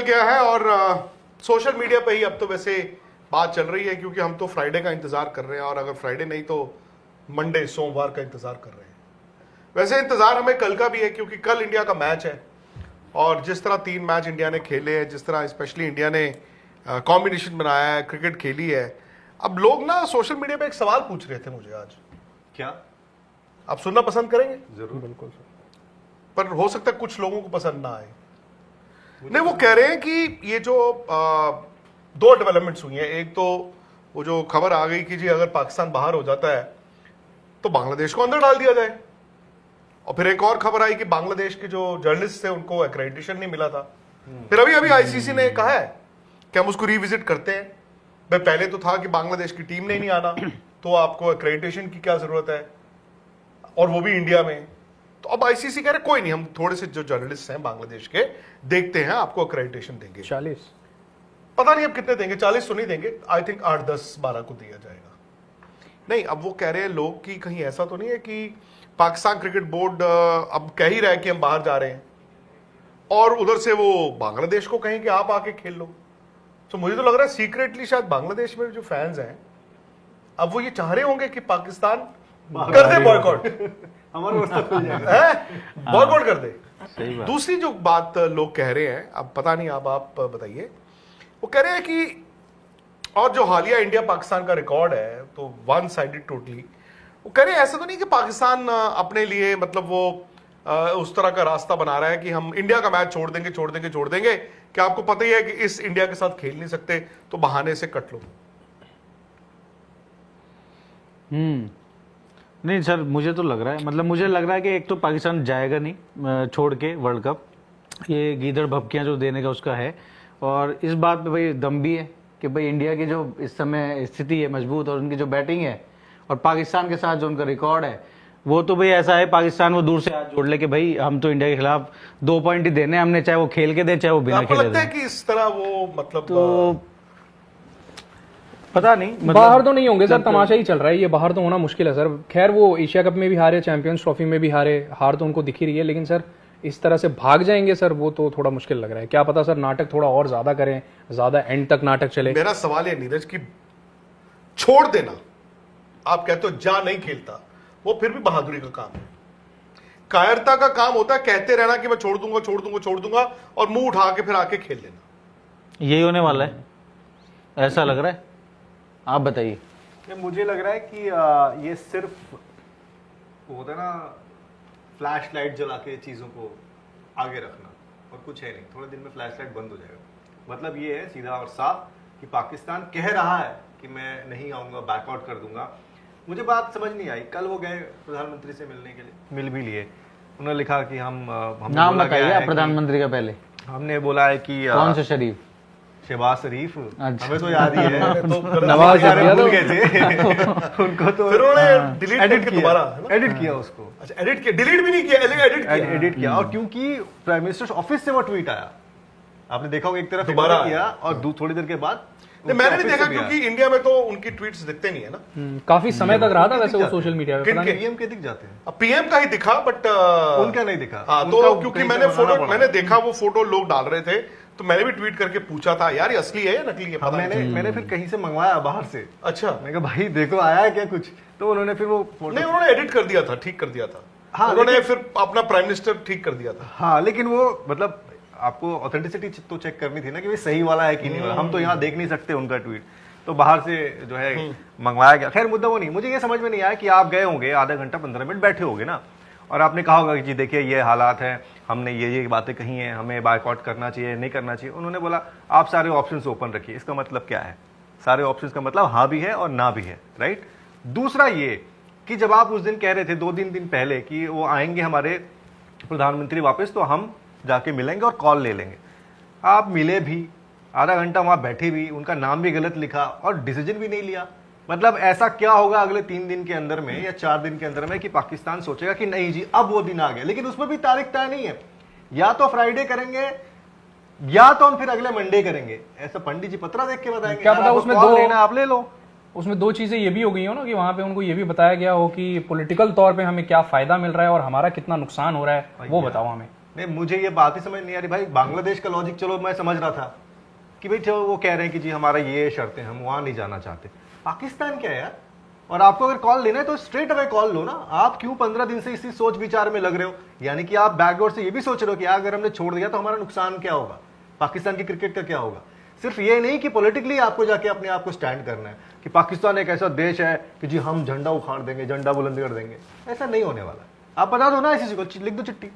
गया है और सोशल मीडिया पे ही अब तो वैसे बात चल रही है क्योंकि हम तो फ्राइडे का इंतजार कर रहे हैं और अगर फ्राइडे नहीं तो मंडे सोमवार का इंतजार कर रहे हैं। वैसे इंतजार हमें कल का भी है क्योंकि कल इंडिया का मैच है और जिस तरह 3 मैच इंडिया ने खेले हैं, जिस तरह स्पेशली इंडिया ने कॉम्बिनेशन बनाया है, क्रिकेट खेली है। अब लोग ना सोशल मीडिया पे एक सवाल पूछ रहे थे मुझे आज। क्या आप सुनना पसंद करेंगे? जरूर, बिल्कुल सर। पर हो सकता है कुछ लोगों को पसंद ना आए। नहीं, वो कह रहे हैं कि ये जो 2 डेवलपमेंट्स हुई हैं। एक तो वो जो खबर आ गई कि जी अगर पाकिस्तान बाहर हो जाता है तो बांग्लादेश को अंदर डाल दिया जाए, और फिर एक और खबर आई कि बांग्लादेश के जो जर्नलिस्ट थे उनको एक्रेडिटेशन नहीं मिला था। फिर अभी आईसीसी ने कहा है कि हम उसको रिविजिट करते हैं। भाई पहले तो था कि बांग्लादेश की टीम ने नहीं आना तो आपको एक्रेडिटेशन की क्या जरूरत है, और वो भी इंडिया में। तो अब आईसीसी कह रहे कोई नहीं, हम थोड़े से जो जर्नलिस्ट हैं बांग्लादेश के देखते हैं, आपको एक्रेडिटेशन देंगे। 40 पता नहीं अब कितने देंगे, 40 तो नहीं देंगे, आई थिंक 8, 10, 12 को दिया जाएगा। नहीं, अब वो कह रहे हैं लोग कि कहीं ऐसा तो नहीं है कि पाकिस्तान क्रिकेट बोर्ड अब कह ही रहा है कि हम बाहर जा रहे हैं और उधर से वो बांग्लादेश को कहें कि आप आके खेल लो। तो मुझे तो लग रहा है सीक्रेटली शायद बांग्लादेश में जो फैंस हैं अब वो ये चाह रहे होंगे कि पाकिस्तान कर दे बॉयकॉट, हमारा बॉयकॉट कर दे। सही बात। दूसरी जो बात लोग कह रहे हैं, अब पता नहीं, अब आप बताइए, वो कह रहे हैं कि और जो हालिया इंडिया पाकिस्तान का रिकॉर्ड है तो 1 साइडेड टोटली, वो कह रहे हैं ऐसा तो नहीं कि पाकिस्तान अपने लिए मतलब वो उस तरह का रास्ता बना रहा है कि हम इंडिया का मैच छोड़ देंगे कि आपको पता ही है कि इस इंडिया के साथ खेल नहीं सकते तो बहाने से कट लो। नहीं सर, मुझे तो लग रहा है, मतलब मुझे लग रहा है कि एक तो पाकिस्तान जाएगा नहीं छोड़ के वर्ल्ड कप, ये गीदड़ भपकियां जो देने का उसका है। और इस बात पे भाई दम भी है कि भाई इंडिया की जो इस समय स्थिति है मजबूत और उनकी जो बैटिंग है और पाकिस्तान के साथ जो उनका रिकॉर्ड है वो तो भाई ऐसा है, पाकिस्तान वो दूर से हाथ जोड़ ले कि भाई हम तो इंडिया के खिलाफ 2 पॉइंट ही देने हमने, चाहे वो खेल के दे चाहे वो बिना आपको खेले लगता है दे। कि इस तरह वो मतलब तो पता नहीं, मतलब बाहर तो नहीं होंगे सर, तमाशा ही चल रहा है, ये बाहर तो होना मुश्किल है सर। खैर वो एशिया कप में भी हारे, चैंपियंस ट्रॉफी में भी हारे, हार तो उनको दिख ही रही है, लेकिन सर इस तरह से भाग जाएंगे सर वो तो थोड़ा मुश्किल लग रहा है। क्या पता सर नाटक थोड़ा और ज्यादा करें, ज्यादा एंड तक नाटक चले। मेरा सवाल है नीरज की छोड़ देना, आप कहते हो जा नहीं खेलता, वो फिर भी बहादुरी का काम है। कायरता का काम होता है कहते रहना कि मैं छोड़ दूंगा और मुंह उठा के फिर आके खेल लेना। यही होने वाला है, ऐसा लग रहा है। आप बताइए। मुझे लग रहा है कि ये सिर्फ वो होता है ना, फ्लैश लाइट जला के चीज़ों को आगे रखना, और कुछ है नहीं। थोड़े दिन में फ्लैश लाइट बंद हो जाएगा। मतलब ये है सीधा और साफ कि पाकिस्तान कह रहा है कि मैं नहीं आऊँगा, बैकआउट कर दूंगा। मुझे बात समझ नहीं आई। कल वो गए प्रधानमंत्री से मिलने के लिए, मिल भी लिए। उन्होंने लिखा कि हम नाम बताइए आप प्रधानमंत्री का पहले। हमने बोला है कि कौन से शरीफ? शहबाज शरीफ। अच्छा। हमें तो याद ही है। तो नवाज शरीफ भूल गए थे उनको तो फिर उन्होंने डिलीट एडिट करके किया, दोबारा, है ना? एडिट किया उसको। अच्छा, एडिट किया, डिलीट भी नहीं किया, एडिट किया। और क्योंकि प्राइम मिनिस्टर ऑफिस से वो ट्वीट आया, आपने देखा होगा, एक तरफ दोबारा इग्नोर किया और थोड़ी देर के बाद नहीं, मैंने नहीं देखा क्योंकि इंडिया में तो उनकी ट्वीट्स दिखते नहीं है ना। काफी समय तक रहा था वैसे वो सोशल मीडिया पे, पता नहीं। पीएम के दिख जाते हैं, अब पीएम का ही दिखा बट उनका नहीं दिखा। हाँ, उनका तो क्योंकि कहीं मैंने से बनाना फोटो पड़ा। मैंने देखा वो फोटो लोग डाल रहे थे तो मैंने भी ट्वीट करके पूछा था यार ये असली है या नकली है, हाँ, पता नहीं। मैंने फिर कहीं से मंगवाया बाहर से। अच्छा, मैं कहा भाई देखो आया है क्या कुछ, तो उन्होंने फिर वो फोटो, नहीं उन्होंने एडिट कर दिया था, ठीक कर दिया था। हाँ, उन्होंने फिर अपना प्राइम मिनिस्टर ठीक कर दिया था। हाँ, लेकिन वो मतलब आपको ऑथेंटिसिटी तो चेक करनी थी ना कि भाई सही वाला है कि नहीं वाला। हम तो यहाँ देख नहीं सकते उनका ट्वीट, तो बाहर से जो है मंगवाया गया। खैर मुद्दा वो नहीं। मुझे ये समझ में नहीं आया कि आप गए होंगे, आधा घंटा 15 मिनट बैठे होंगे ना, और आपने कहा होगा कि जी देखिए ये हालात हैं, हमने ये बातें कही हैं, हमें बायकॉट करना चाहिए नहीं करना चाहिए। उन्होंने बोला आप सारे ऑप्शंस ओपन रखिए। इसका मतलब क्या है? सारे ऑप्शंस का मतलब हाँ भी है और ना भी है, राइट। दूसरा ये कि जब आप उस दिन कह रहे थे 2-3 दिन पहले कि वो आएंगे हमारे प्रधानमंत्री वापस, तो हम जाके मिलेंगे और कॉल ले लेंगे। आप मिले भी, आधा घंटा वहां बैठे भी, उनका नाम भी गलत लिखा और डिसीजन भी नहीं लिया। मतलब ऐसा क्या होगा अगले 3 दिन के अंदर में या 4 दिन के अंदर में कि पाकिस्तान सोचेगा कि नहीं जी अब वो दिन आ गया। लेकिन उसमें भी तारीख तय नहीं है, या तो फ्राइडे करेंगे या तो हम फिर अगले मंडे करेंगे। ऐसा पंडित जी पत्रा देख के बताएंगे। क्या पता उसमें दो लेना आप ले लो। उसमें 2 चीजें ये भी हो गई हो ना कि वहां पे उनको ये भी बताया गया हो कि पॉलिटिकल तौर पे हमें क्या फायदा मिल रहा है और हमारा कितना नुकसान हो रहा है, वो बताओ हमें। नहीं, मुझे ये बात ही समझ नहीं आ रही भाई। बांग्लादेश का लॉजिक चलो मैं समझ रहा था कि भाई चलो वो कह रहे हैं कि जी हमारा ये शर्तें, हम वहां नहीं जाना चाहते। पाकिस्तान क्या है यार? और आपको अगर कॉल लेना है तो स्ट्रेट अवे कॉल लो ना। आप क्यों 15 दिन से इसी सोच विचार में लग रहे हो? यानी कि आप बैकडोर से ये भी सोच रहे हो कि अगर हमने छोड़ दिया तो हमारा नुकसान क्या होगा, पाकिस्तान की क्रिकेट का क्या होगा। सिर्फ ये नहीं कि पॉलिटिकली आपको जाके अपने आप को स्टैंड करना है कि पाकिस्तान एक ऐसा देश है कि जी हम झंडा उखाड़ देंगे, झंडा बुलंद कर देंगे। ऐसा नहीं होने वाला। आप बता दो ना ICC को, लिख दो चिट्ठी।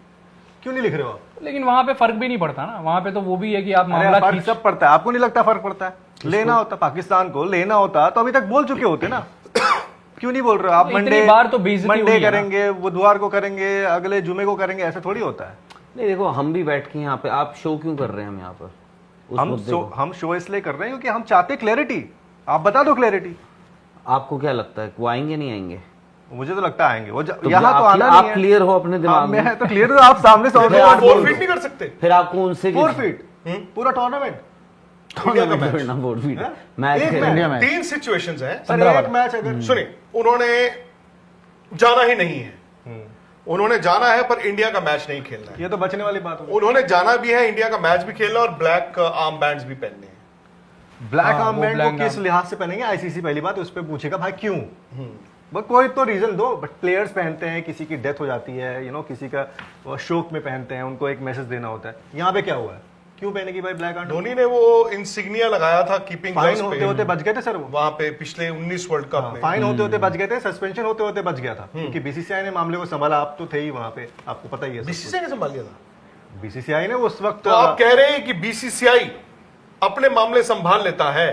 क्यों नहीं लिख रहे हो आप? लेकिन वहां पे फर्क भी नहीं पड़ता ना, वहां पे तो वो भी है कि आप अरे मामला फर्क सब पड़ता है। आपको नहीं लगता फर्क पड़ता है? लेना होता पाकिस्तान को, लेना होता तो अभी तक बोल चुके होते ना। क्यों नहीं बोल रहे हो आप? इतनी मंडे बार तो बेइज्जती हुई मंडे है ना। करेंगे, बुधवार को करेंगे, अगले जुमे को करेंगे, ऐसा थोड़ी होता है। नहीं देखो, हम भी बैठ के यहाँ पे, आप शो क्यों कर रहे हैं हम यहाँ पर उस मुद्दे को? हम शो इसलिए कर रहे हैं क्योंकि हम चाहते क्लैरिटी। आप बता दो क्लैरिटी। आपको क्या लगता है वो आएंगे नहीं आएंगे? मुझे तो लगता आएंगे वो। तो यहाँ तो आना आप नहीं है। क्लियर हो अपने दिमाग में। मैं तो क्लियर हूँ। आप सामने से फॉरफिट नहीं कर सकते। फिर आपको उनसे 4 फीट पूरा टूर्नामेंट। इंडिया का मैच, मैच एक खेलेंगे। India match. 3 सिचुएशंस हैं। सर एक मैच अगर सुनिए, उन्होंने जाना ही नहीं है, उन्होंने जाना है पर इंडिया का मैच नहीं खेलना है। ये तो बचने वाली बात होगी। उन्होंने जाना भी है, इंडिया का मैच भी खेलना और ब्लैक आर्म बैंड्स भी पहनने हैं। ब्लैक हाँ, आर्म वो बैंड black को किस लिहाज से पहनेंगे? ICC पहली बात उस पर पूछेगा भाई क्यों। बस कोई तो रीजन दो। बट प्लेयर्स पहनते हैं, किसी की डेथ हो जाती है, किसी का वो शोक में पहनते हैं, उनको एक मैसेज देना होता है। यहाँ पे क्या हुआ है? क्यों पहनेगी भाई ब्लैक आर्म? धोनी ने वो इंसिग्निया लगाया था कीपिंग फाइन होते होते बच गए थे सर वो। वहां पे पिछले 19 वर्ल्ड कप में। फाइन होते होते बच गए थे, सस्पेंशन होते होते बच गया था, क्योंकि BCCI ने मामले को संभाला। आप तो थे ही वहां पे, आपको पता ही है। बीसीसीआई ने संभाल लिया था। BCCI ने उस वक्त तो आप कह रहे हैं कि BCCI अपने मामले संभाल लेता है?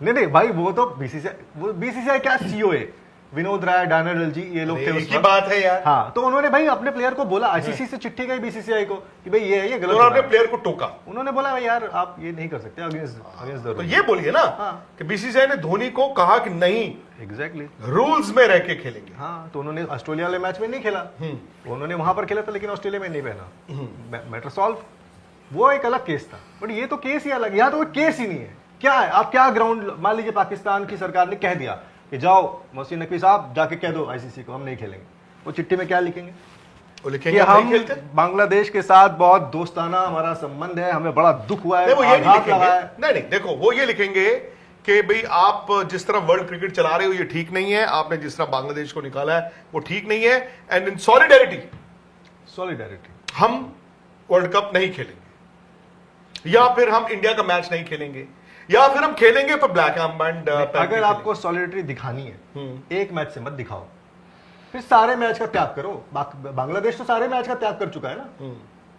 नहीं भाई, वो तो BCCI क्या CEO है, विनोद राय, डैनियल जी, ये लोग थे उस एक ही वक्त। बात है यार। हाँ, तो उन्होंने भाई अपने प्लेयर को बोला, ICC से चिट्ठी गई BCCI को कि भाई ये है, ये गलत हो उन्होंने रहा है। प्लेयर को टोका। उन्होंने बोला भाई यार आप ये नहीं कर सकते, अगेंस्ट द तो रूल। ये बोलिए ना हाँ। कि बीसीसीआई ने धोनी को कहा कि नहीं, एग्जैक्टली। रूल्स में रह के खेलेंगे। हाँ, तो उन्होंने ऑस्ट्रेलिया वाले मैच में नहीं खेला, उन्होंने वहां पर खेला था, लेकिन ऑस्ट्रेलिया में नहीं पहना। Matter solve. वो एक अलग केस था, बट ये तो केस ही अलग। यहाँ तो कोई केस ही नहीं है। क्या है? आप क्या ग्राउंड, मान लीजिए पाकिस्तान की सरकार ने कह दिया कि जाओ मोहसिन नकवी साहब जाके कह दो ICC को हम नहीं खेलेंगे, वो चिट्ठी में क्या लिखेंगे? वो कि लिखेंगे हम नहीं खेलते। बांग्लादेश के साथ बहुत दोस्ताना हमारा संबंध है, हमें बड़ा दुख हुआ है, नहीं, वो ये नहीं आघात लिखेंगे। लगा है। नहीं, देखो, वो ये लिखेंगे कि भाई आप जिस तरह वर्ल्ड क्रिकेट चला रहे हो ये ठीक नहीं है, आपने जिस तरह बांग्लादेश को निकाला है वो ठीक नहीं है, एंड इन सॉलिडेरिटी हम वर्ल्ड कप नहीं खेलेंगे, या फिर हम इंडिया का मैच नहीं खेलेंगे, या फिर हम खेलेंगे पर ब्लैक आर्म बैंड। अगर आपको सॉलिडेरिटी दिखानी है, एक मैच से मत दिखाओ, फिर सारे मैच का त्याग करो। बांग्लादेश तो सारे मैच का त्याग कर चुका है ना।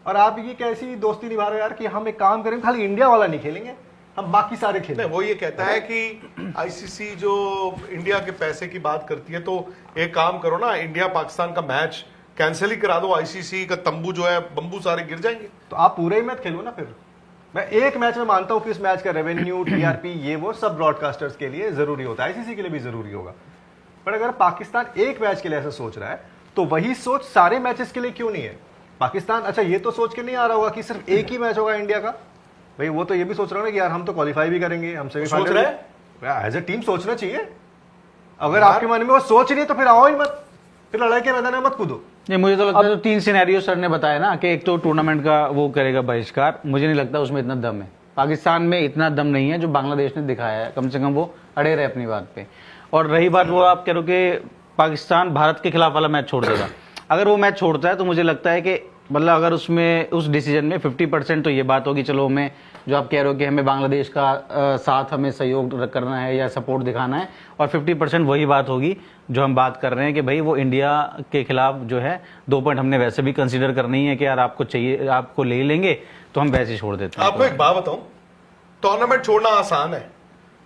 और आप ये कैसी दोस्ती निभा रहे हो यार कि हम एक काम करेंगे, खाली इंडिया वाला नहीं खेलेंगे, हम बाकी सारे खेलेंगे। वो ये कहता है कि ICC जो इंडिया के पैसे की बात करती है, तो एक काम करो ना, इंडिया पाकिस्तान का मैच कैंसिल ही करा दो, ICC का तंबू जो है, बंबू सारे गिर जाएंगे। तो आप पूरे ही मैच खेलो ना। फिर मैं एक मैच में मानता हूं कि इस मैच का रेवेन्यू, TRP, ये वो सब ब्रॉडकास्टर्स के लिए जरूरी होता है, ICC के लिए भी जरूरी होगा। पर अगर पाकिस्तान एक मैच के लिए ऐसा सोच रहा है, तो वही सोच सारे मैचेस के लिए क्यों नहीं है? पाकिस्तान अच्छा ये तो सोच के नहीं आ रहा होगा कि सिर्फ एक ही मैच होगा इंडिया का। भाई वो तो ये भी सोच रहा है कि यार हम तो क्वालिफाई भी करेंगे, हम सोच रहा सेमीफाइनल। एज ए टीम सोचना चाहिए। अगर आपके मन में वो सोच नहीं है तो फिर आओ ही मत, फिर लड़ाई के मैदान में मत कूदो। नहीं, मुझे तो लगता है जो 3 सिनेरियो सर ने बताया ना, कि एक तो टूर्नामेंट का वो करेगा बहिष्कार, मुझे नहीं लगता उसमें इतना दम है। पाकिस्तान में इतना दम नहीं है जो बांग्लादेश ने दिखाया है, कम से कम वो अड़े रहे अपनी बात पे। और रही बात वो आप कह रहे हो कि पाकिस्तान भारत के खिलाफ वाला मैच छोड़ देगा, अगर वो मैच छोड़ता है तो मुझे लगता है कि मतलब अगर उसमें उस डिसीजन में 50% तो ये बात होगी, चलो हमें जो आप कह रहे हो कि हमें बांग्लादेश का साथ हमें सहयोग करना है या सपोर्ट दिखाना है, और 50% वही बात होगी जो हम बात कर रहे हैं कि भाई वो इंडिया के खिलाफ जो है 2 पॉइंट हमने वैसे भी कंसीडर करनी है कि यार आपको चाहिए, आपको ले लेंगे तो हम वैसे ही छोड़ देते हैं। आपको एक बात बताऊं, टूर्नामेंट छोड़ना आसान है,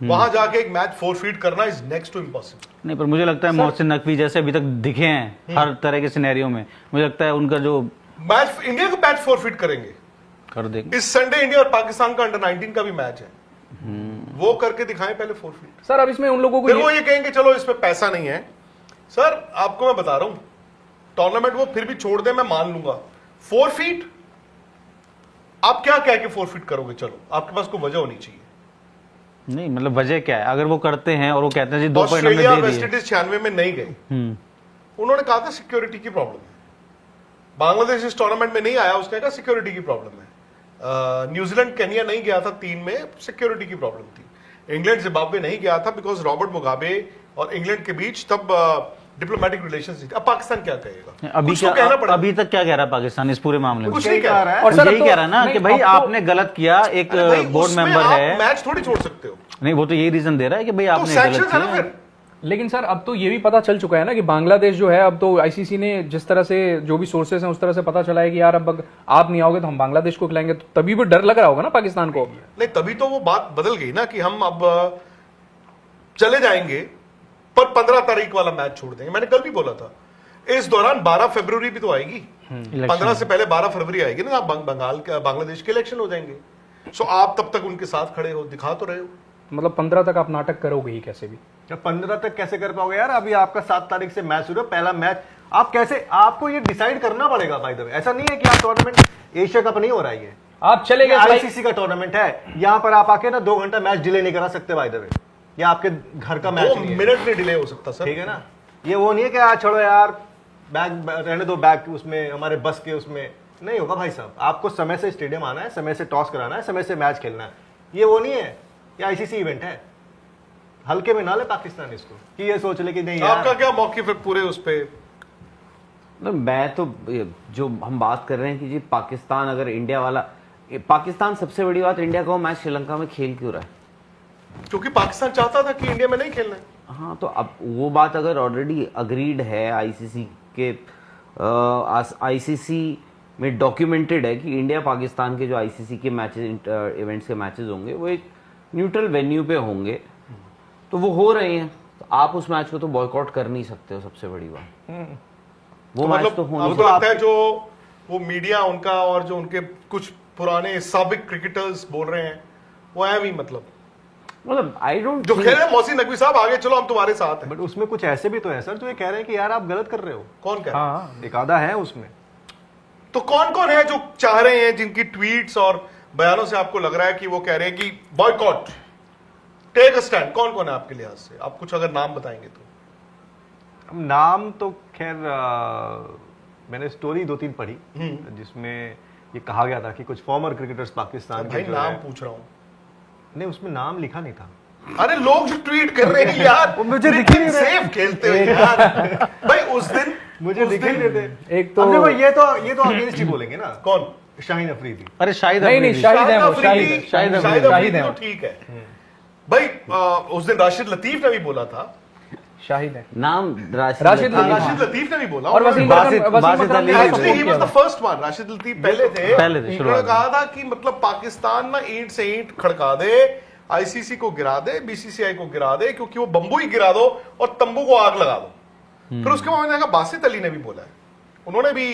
वहां जाके एक मैच फोरफीट करना इज नेक्स्ट टू इम्पॉसिबल। नहीं, पर मुझे लगता है मोहसिन नकवी जैसे अभी तक दिखे हैं हर तरह के सिनेरियो में, मुझे लगता है उनका जो मैच, इंडिया का मैच फोरफीट करेंगे कर देंगे। इस संडे। इंडिया और पाकिस्तान का अंडर 19 का भी मैच है, वो करके दिखाएं पहले फोरफीट। सर अब इसमें उन लोगों को फिर वो ये कहेंगे चलो इस पे पैसा नहीं है। सर आपको मैं बता रहा हूं, टूर्नामेंट वो फिर भी छोड़ दे, मैं मान लूंगा। फोरफीट आप क्या कह के फोरफीट करोगे? चलो आपके पास कोई वजह होनी चाहिए। नहीं मतलब वजह क्या है? अगर वो करते हैं और वो कहते हैं जी 2 पॉइंट ऑस्ट्रेलिया हमने दे वेस्ट दिए। इंडीज 96 में नहीं गई, उन्होंने कहा था सिक्योरिटी की प्रॉब्लम है। बांग्लादेश इस टूर्नामेंट में नहीं आया, उसने कहा सिक्योरिटी की प्रॉब्लम है। न्यूजीलैंड केनिया नहीं गया था 3 में, सिक्योरिटी की प्रॉब्लम थी। इंग्लैंड जिम्बाब्वे नहीं गया था बिकॉज रॉबर्ट मुगाबे और इंग्लैंड के बीच तब डिप्लोमेटिक रिलेशंस नहीं थे। अब पाकिस्तान क्या कहेगा? अभी कुछ तो कहना पड़ेगा। अभी तक क्या कह रहा है पाकिस्तान इस पूरे मामले में? कुछ नहीं कह रहा है। और सर, यही अब तो- कह रहा है ना नहीं, कि भाई अब तो- आपने गलत किया, एक अरे भाई, बोर्ड उसमें मेंबर आप है। मैच थोड़ी छोड़ सकते हो, नहीं, वो तो यही रीजन दे रहा है कि भाई तो आपने गलत सैंक्शन है ना किया। फिर। लेकिन सर अब तो ये भी पता चल चुका है ना कि बांग्लादेश जो है, अब तो आईसीसी ने जिस तरह से जो भी सोर्सेस हैं उस तरह से पता चला है कि यार अब आप नहीं आओगे तो हम बांग्लादेश को खिलाएंगे, तो तभी भी डर लग रहा होगा ना पाकिस्तान को। नहीं, तभी तो वो बात बदल गई ना कि हम अब चले जाएंगे पर 15 तारीख वाला मैच छोड़ देंगे। मैंने कल भी बोला था इस दौरान 12 फरवरी भी तो आएगी, 15 से पहले 12 फरवरी आएगी ना, बंगाल के बांग्लादेश के इलेक्शन हो जाएंगे। सो आप तब तक उनके साथ खड़े हो, दिखा तो रहे हो। मतलब 15 तक आप नाटक करोगे ही कैसे भी। 15 तक कैसे कर पाओगे यार? अभी आपका 7 तारीख से मैच शुरू है, पहला मैच। आप कैसे, आपको ये डिसाइड करना पड़ेगा भाई। ऐसा नहीं है कि आप टूर्नामेंट एशिया कप नहीं हो रहा है, आप चले गए आईसीसी का टूर्नामेंट है। यहाँ पर आप आके ना 2 घंटा मैच डिले नहीं करा सकते भाई दबे, या आपके घर का मैच 2 नहीं है। मिनट नहीं डिले हो सकता सर। ठीक है ना? ये वो नहीं है कि यार छोड़ो यार, बैग रहने दो, बैग उसमें हमारे बस के उसमें नहीं होगा भाई साहब। आपको समय से स्टेडियम आना है, समय से टॉस कराना है, समय से मैच खेलना है। ये वो नहीं है, ये आईसीसी इवेंट है। हल्के में ना ले पाकिस्तान इसको कि ये सोच ले कि नहीं यार। आपका क्या मौक़िफ़ है पूरे उस पे? मैं तो जो हम बात कर रहे हैं कि जी पाकिस्तान अगर इंडिया वाला, पाकिस्तान सबसे बड़ी बात, इंडिया का वो मैच श्रीलंका में खेल क्यों रहा है? क्योंकि पाकिस्तान चाहता था कि इंडिया में नहीं खेलना है। हाँ, तो अब वो बात अगर ऑलरेडी अग्रीड है आईसीसी के, आईसीसी में डॉक्यूमेंटेड है कि इंडिया पाकिस्तान के जो आईसीसी के मैचेस, इवेंट्स के मैचेस होंगे वो एक न्यूट्रल वेन्यू पे होंगे, तो वो हो रहे हैं, तो आप उस मैच को तो बॉयकॉट कर नहीं सकते हो। सबसे बड़ी बात वो मैच तो होनी अब तो लगता है जो वो मीडिया उनका और जो उनके कुछ पुराने साबिक क्रिकेटर्स बोल रहे हैं वो है भी, मतलब आई डोंट जो कह रहे हैं मौसी नकवी साहब आगे चलो हम तुम्हारे साथ हैं। बट उसमें कुछ ऐसे भी तो है सर जो ये कह रहे हैं कि यार आप गलत कर रहे हो। कौन कह रहा है? हाँ, एक आधा है उसमें। तो कौन कौन है जो चाह रहे हैं, जिनकी ट्वीट्स और बयानों से आपको लग रहा है कि वो कह रहे हैं कि बॉयकॉट, टेक अ स्टैंड? कौन कौन है आपके लिहाज से? आप कुछ अगर नाम बताएंगे तो। अब नाम तो खैर मैंने स्टोरी 2-3 पढ़ी जिसमें ये कहा गया था कि कुछ फॉर्मर क्रिकेटर्स पाकिस्तान भाई के जो नाम है, पूछ रहा हूं। नहीं उसमें नाम लिखा नहीं था। अरे लोग जो ट्वीट कर रहे हैं यार, वो मुझे दिख ही नहीं रहे। सेफ खेलते हुए यार। भाई उस दिन मुझे दिख ही नहीं रहे। एक तो अब देखो ये तो अगेंस्ट ही बोलेंगे ना। कौन? शाहीन अफरीदी। अरे शाहिद नहीं, नहीं, अफरीदी। शाहिद है वो, अफरीदी, शाहिद शाहिद अफरीदी अफरीदी है तो वो। ठीक है भाई। उस दिन राशिद लतीफ ने भी बोला था। शाहिद है। नाम राशिद लतीफ। लतीफ। राशिद लतीफ ने भी बोला। और वसीम बासित अकरम ने अली भी Actually, he was किया the first one. Rashid Latif पहले थे। पहले थे, उन्होंने शुरुआत कहा था कि मतलब पाकिस्तान ना ईंट से ईंट खड़का दे, आईसीसी को गिरा दे, बीसीसीआई को गिरा दे, क्योंकि वो बंबू ही गिरा दो और तंबू को आग लगा दो। फिर उसके बाद मैंने कहा बासित अली ने भी बोला है। उन्होंने भी,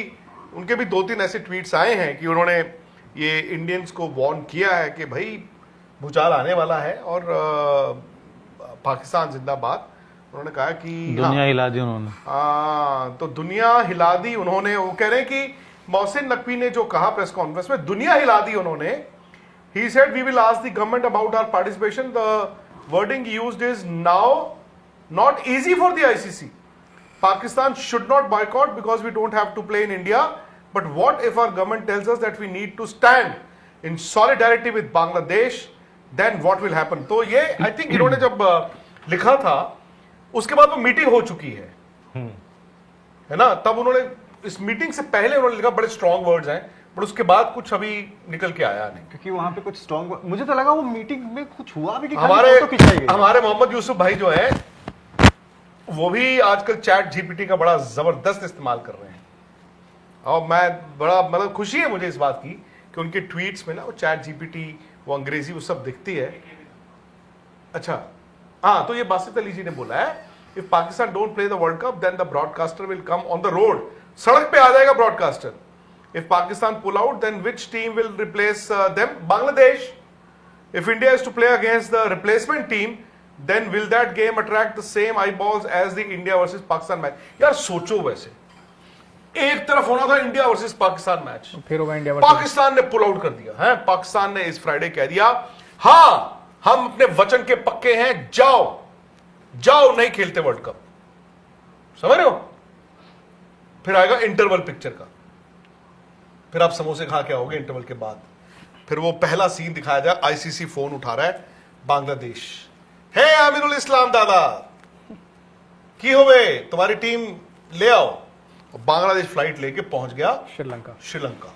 उनके भी 2-3 ऐसे ट्वीट्स आए हैं कि उन्होंने ये इंडियंस को वार्न किया है कि भाई भूचाल आने वाला है और पाकिस्तान जिंदाबाद। उन्होंने कहा कि दुनिया हिला दी उन्होंने। हाँ, तो दुनिया हिला दी उन्होंने। वो कह रहे हैं कि मोहसिन नकवी ने जो कहा प्रेस कॉन्फ्रेंस में, दुनिया हिला दी उन्होंने। He said we will ask the government about our participation. The wording used is now not easy for the ICC. Pakistan should not boycott because we don't have to play in India. But what if our government tells us that we need to stand in solidarity with Bangladesh? Then what will happen? तो ये I think इन्होंने जब लिखा था उसके बाद वो meeting हो चुकी है ना, तब उन्होंने इस मीटिंग से पहले उन्होंने लिखा, बड़े स्ट्रॉन्ग वर्ड्स हैं, बट उसके बाद कुछ अभी निकल के आया नहीं। क्योंकि वहां पे कुछ स्ट्रॉन्ग, मुझे तो लगा वो मीटिंग में कुछ हुआ भी कि हमारे मोहम्मद यूसुफ भाई जो है वो भी आजकल चैट जीपीटी का बड़ा जबरदस्त इस्तेमाल कर रहे हैं, और मैं बड़ा मतलब खुशी है मुझे इस बात की कि उनके ट्वीट्स में ना वो चैट जीपीटी, वो अंग्रेजी, वो सब दिखती है। अच्छा हाँ, तो ये बासित अली जी ने बोला है, if Pakistan don't play the world cup then the broadcaster will come on the road. सड़क पे आ जाएगा broadcaster. If Pakistan pull out then which team will replace them? Bangladesh. If India is to play against the replacement team then will that game attract the same eyeballs as the India versus Pakistan match? यार सोचो, वैसे एक तरफ होना था India versus Pakistan match, फिर होगा India Pakistan ने पुल आउट कर दिया है। पाकिस्तान ने इस फ्राइडे कह दिया, हाँ हम अपने वचन के पक्के हैं, जाओ जाओ, नहीं खेलते वर्ल्ड कप। समझ रहे हो? फिर आएगा इंटरवल पिक्चर का, फिर आप समोसे खा के आओगे इंटरवल के बाद। फिर वो पहला सीन दिखाया जाए, आईसीसी फोन उठा रहा है, बांग्लादेश, हे आमिरुल इस्लाम दादा की हो गए, तुम्हारी टीम ले आओ। और बांग्लादेश फ्लाइट लेके पहुंच गया श्रीलंका।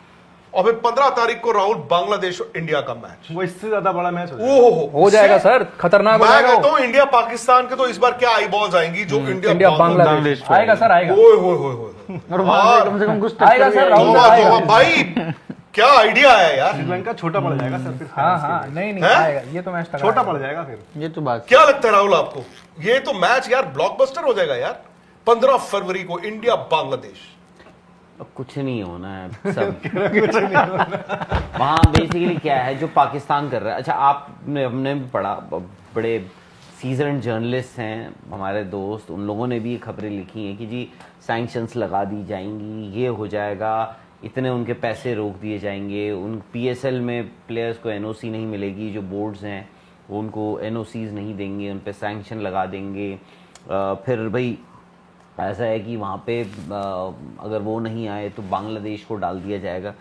और फिर 15 तारीख को राहुल बांग्लादेश और इंडिया का मैच, वो इससे ज्यादा बड़ा मैच हो जाएगा सर, खतरनाक हो मैं जाएगा। कहता हूं इंडिया पाकिस्तान के तो इस बार क्या आई बॉल्स आएंगी जो इंडिया बांग्लादेश आएगा सर, आएगा। ओए होए होए होए, और वहां से कम से कम कुछ आएगा सर, राहुल तौबा आएगा। तौबा भाई, क्या आइडिया है यार। श्रीलंका छोटा पड़ जाएगा सर फिर। हाँ नहीं हैं? आएगा, ये तो मैच छोटा पड़ जाएगा फिर। ये तो बात क्या लगता है राहुल आपको, ये तो मैच यार ब्लॉकबस्टर हो जाएगा यार। 15 फरवरी को इंडिया बांग्लादेश। अब कुछ नहीं होना है सब वहाँ बेसिकली क्या है जो पाकिस्तान कर रहा है। अच्छा, आपने हमने भी पढ़ा, बड़े सीजन जर्नलिस्ट हैं हमारे दोस्त, उन लोगों ने भी ये खबरें लिखी हैं कि जी सैंक्शंस लगा दी जाएंगी, ये हो जाएगा, इतने उनके पैसे रोक दिए जाएंगे, उन पीएसएल में प्लेयर्स को एनओसी नहीं मिलेगी, जो बोर्ड्स हैं वो उनको एनओसीज नहीं देंगे, उन पे सैंक्शन लगा देंगे। फिर भाई ऐसा है कि वहाँ पे अगर वो नहीं आए तो बांग्लादेश को डाल दिया जाएगा।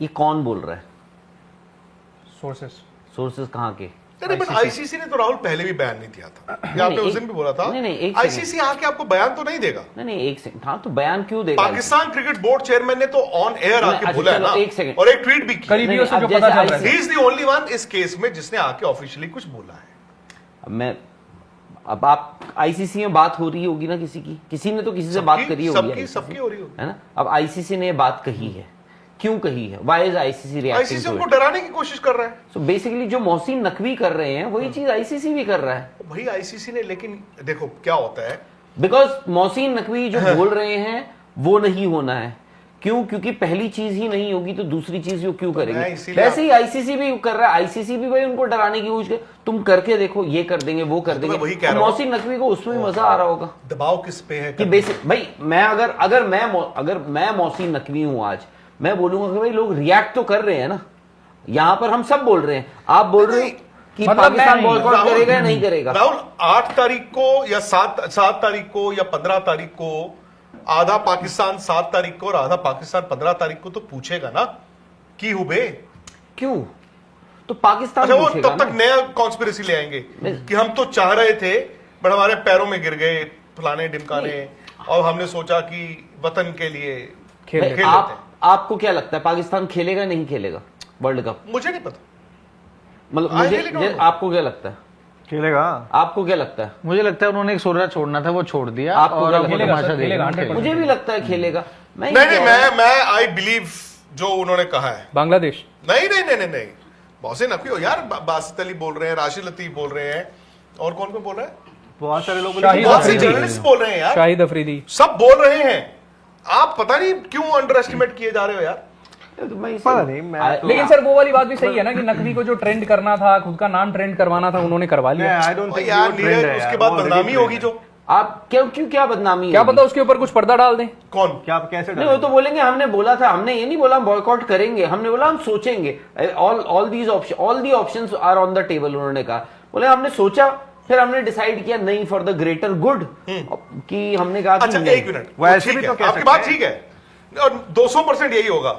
ये कौन बोल रहा है? सोर्सेस कहाँ के? नहीं, बट आईसीसी ने तो राहुल पहले भी बयान नहीं दिया था, ये आपने उस दिन भी बोला था। नहीं, एक आईसीसी आके आपको बयान तो नहीं देगा। नहीं, एक सेकंड। हाँ, तो बयान क्यों देगा? पाकिस्तान क्रिकेट बोर्ड चेयरमैन ने तो ऑन एयर आके अच्छा, बोला है चलो, ना, एक सेकंड। और एक ट्वीट भी किया। करीबियों से अब जो जैसे पता चल रहा है, he is the only one इस केस में जिसने आके ऑफिशियली कुछ बोला है। अब आप आईसीसी में बात हो रही होगी ना, किसी ने तो किसी से बात करी होगी, सबकी हो रही होगी, है ना। अब आईसीसी ने ये बात कही है, क्यों कही है? Why is ICC reacting ICC to उनको इट? डराने की कोशिश कर रहा है। सो बेसिकली जो मोहसिन नकवी कर रहे हैं वही चीज आईसीसी भी कर रहा है। भाई आईसीसी ने, लेकिन देखो क्या होता है, बिकॉज मोहसिन नकवी जो बोल रहे हैं वो नहीं होना है। क्यों? क्योंकि पहली चीज ही नहीं होगी तो दूसरी चीज वो क्यों करेंगे? वैसे ही आईसीसी भी कर रहा है। आईसीसी भी भाई उनको डराने की कोशिश, तुम करके देखो, ये कर देंगे, वो कर देंगे। वही कह रहा हूं। मोहसिन नकवी को उसमें भी मजा आ रहा होगा। दबाव किस पे है कि बेसिक भाई, मैं अगर मैं मोहसिन नकवी हूं आज, मैं बोलूंगा कि भाई लोग रिएक्ट तो कर रहे हैं ना, यहां पर हम सब बोल रहे हैं, आप बोल रहे हो कि मतलब पाकिस्तान बॉयकॉट करेगा या नहीं करेगा? राहुल 8 तारीख को या 7 तारीख को या 15 तारीख को आधा पाकिस्तान 7 तारीख को और आधा पाकिस्तान 15 तारीख को तो पूछेगा ना कि हुबे क्यों? तो पाकिस्तान अच्छा, वो पूछेगा तब तक ना। नया कॉन्स्पिरेसी ले आएंगे कि हम तो चाह रहे थे बट हमारे पैरों में गिर गए फलाने ढिमकाने, और हमने सोचा कि वतन के लिए खेल भाई, लेते हैं। आपको क्या लगता है पाकिस्तान खेलेगा नहीं खेलेगा वर्ल्ड कप? मुझे नहीं पता, मतलब I really don't know. आपको क्या लगता है? खेलेगा। आपको क्या लगता है? मुझे लगता है उन्होंने एक सोरा छोड़ना था, वो छोड़ दिया। आपको और क्या अब वो लगता है? तमाशा खेलेगा, देखेंगे। 100%। मुझे भी लगता है खेलेगा। नहीं मैं आई बिलीव जो उन्होंने कहा है। बांग्लादेश नहीं मोहसिन नकवी हो यार, बासित अली बोल रहे हैं, राशिद लतीफ बोल रहे हैं, और कौन बोल रहे हैं, बहुत सारे लोग शाहिद बहुत से अफरीदी। जर्नलिस्ट बोल रहे हैं यार, शाहिद अफरीदी, सब बोल रहे हैं। आप पता नहीं क्यों अंडर एस्टिमेट किए जा रहे हो यार। तो मैं पता नहीं, मैं तो- लेकिन सर वो वाली बात भी सही है ना कि नकवी को जो ट्रेंड करना था, खुद का नाम ट्रेंड करवाना था, उन्होंने करवा लिया। आई डोंट थिंक यार नीरज, उसके बाद बदनामी होगी जो, आप क्या बदनामी क्या होगी? पता उसके ऊपर कुछ पर्दा डाल दें। कौन क्या आप कैसे नहीं, वो तो बोलेंगे हमने बोला था, हमने ये नहीं बोला हम बॉयकॉट करेंगे, हमने बोला हम सोचेंगे। All the options are on the table. उन्होंने कहा, बोले हमने सोचा, फिर हमने डिसाइड किया नहीं, फॉर द ग्रेटर गुड, कि हमने कहा कि अच्छा नहीं। एक मिनट, वैसे ठीक भी है, तो कह आपकी सकते बात हैं। ठीक है और 200% यही होगा,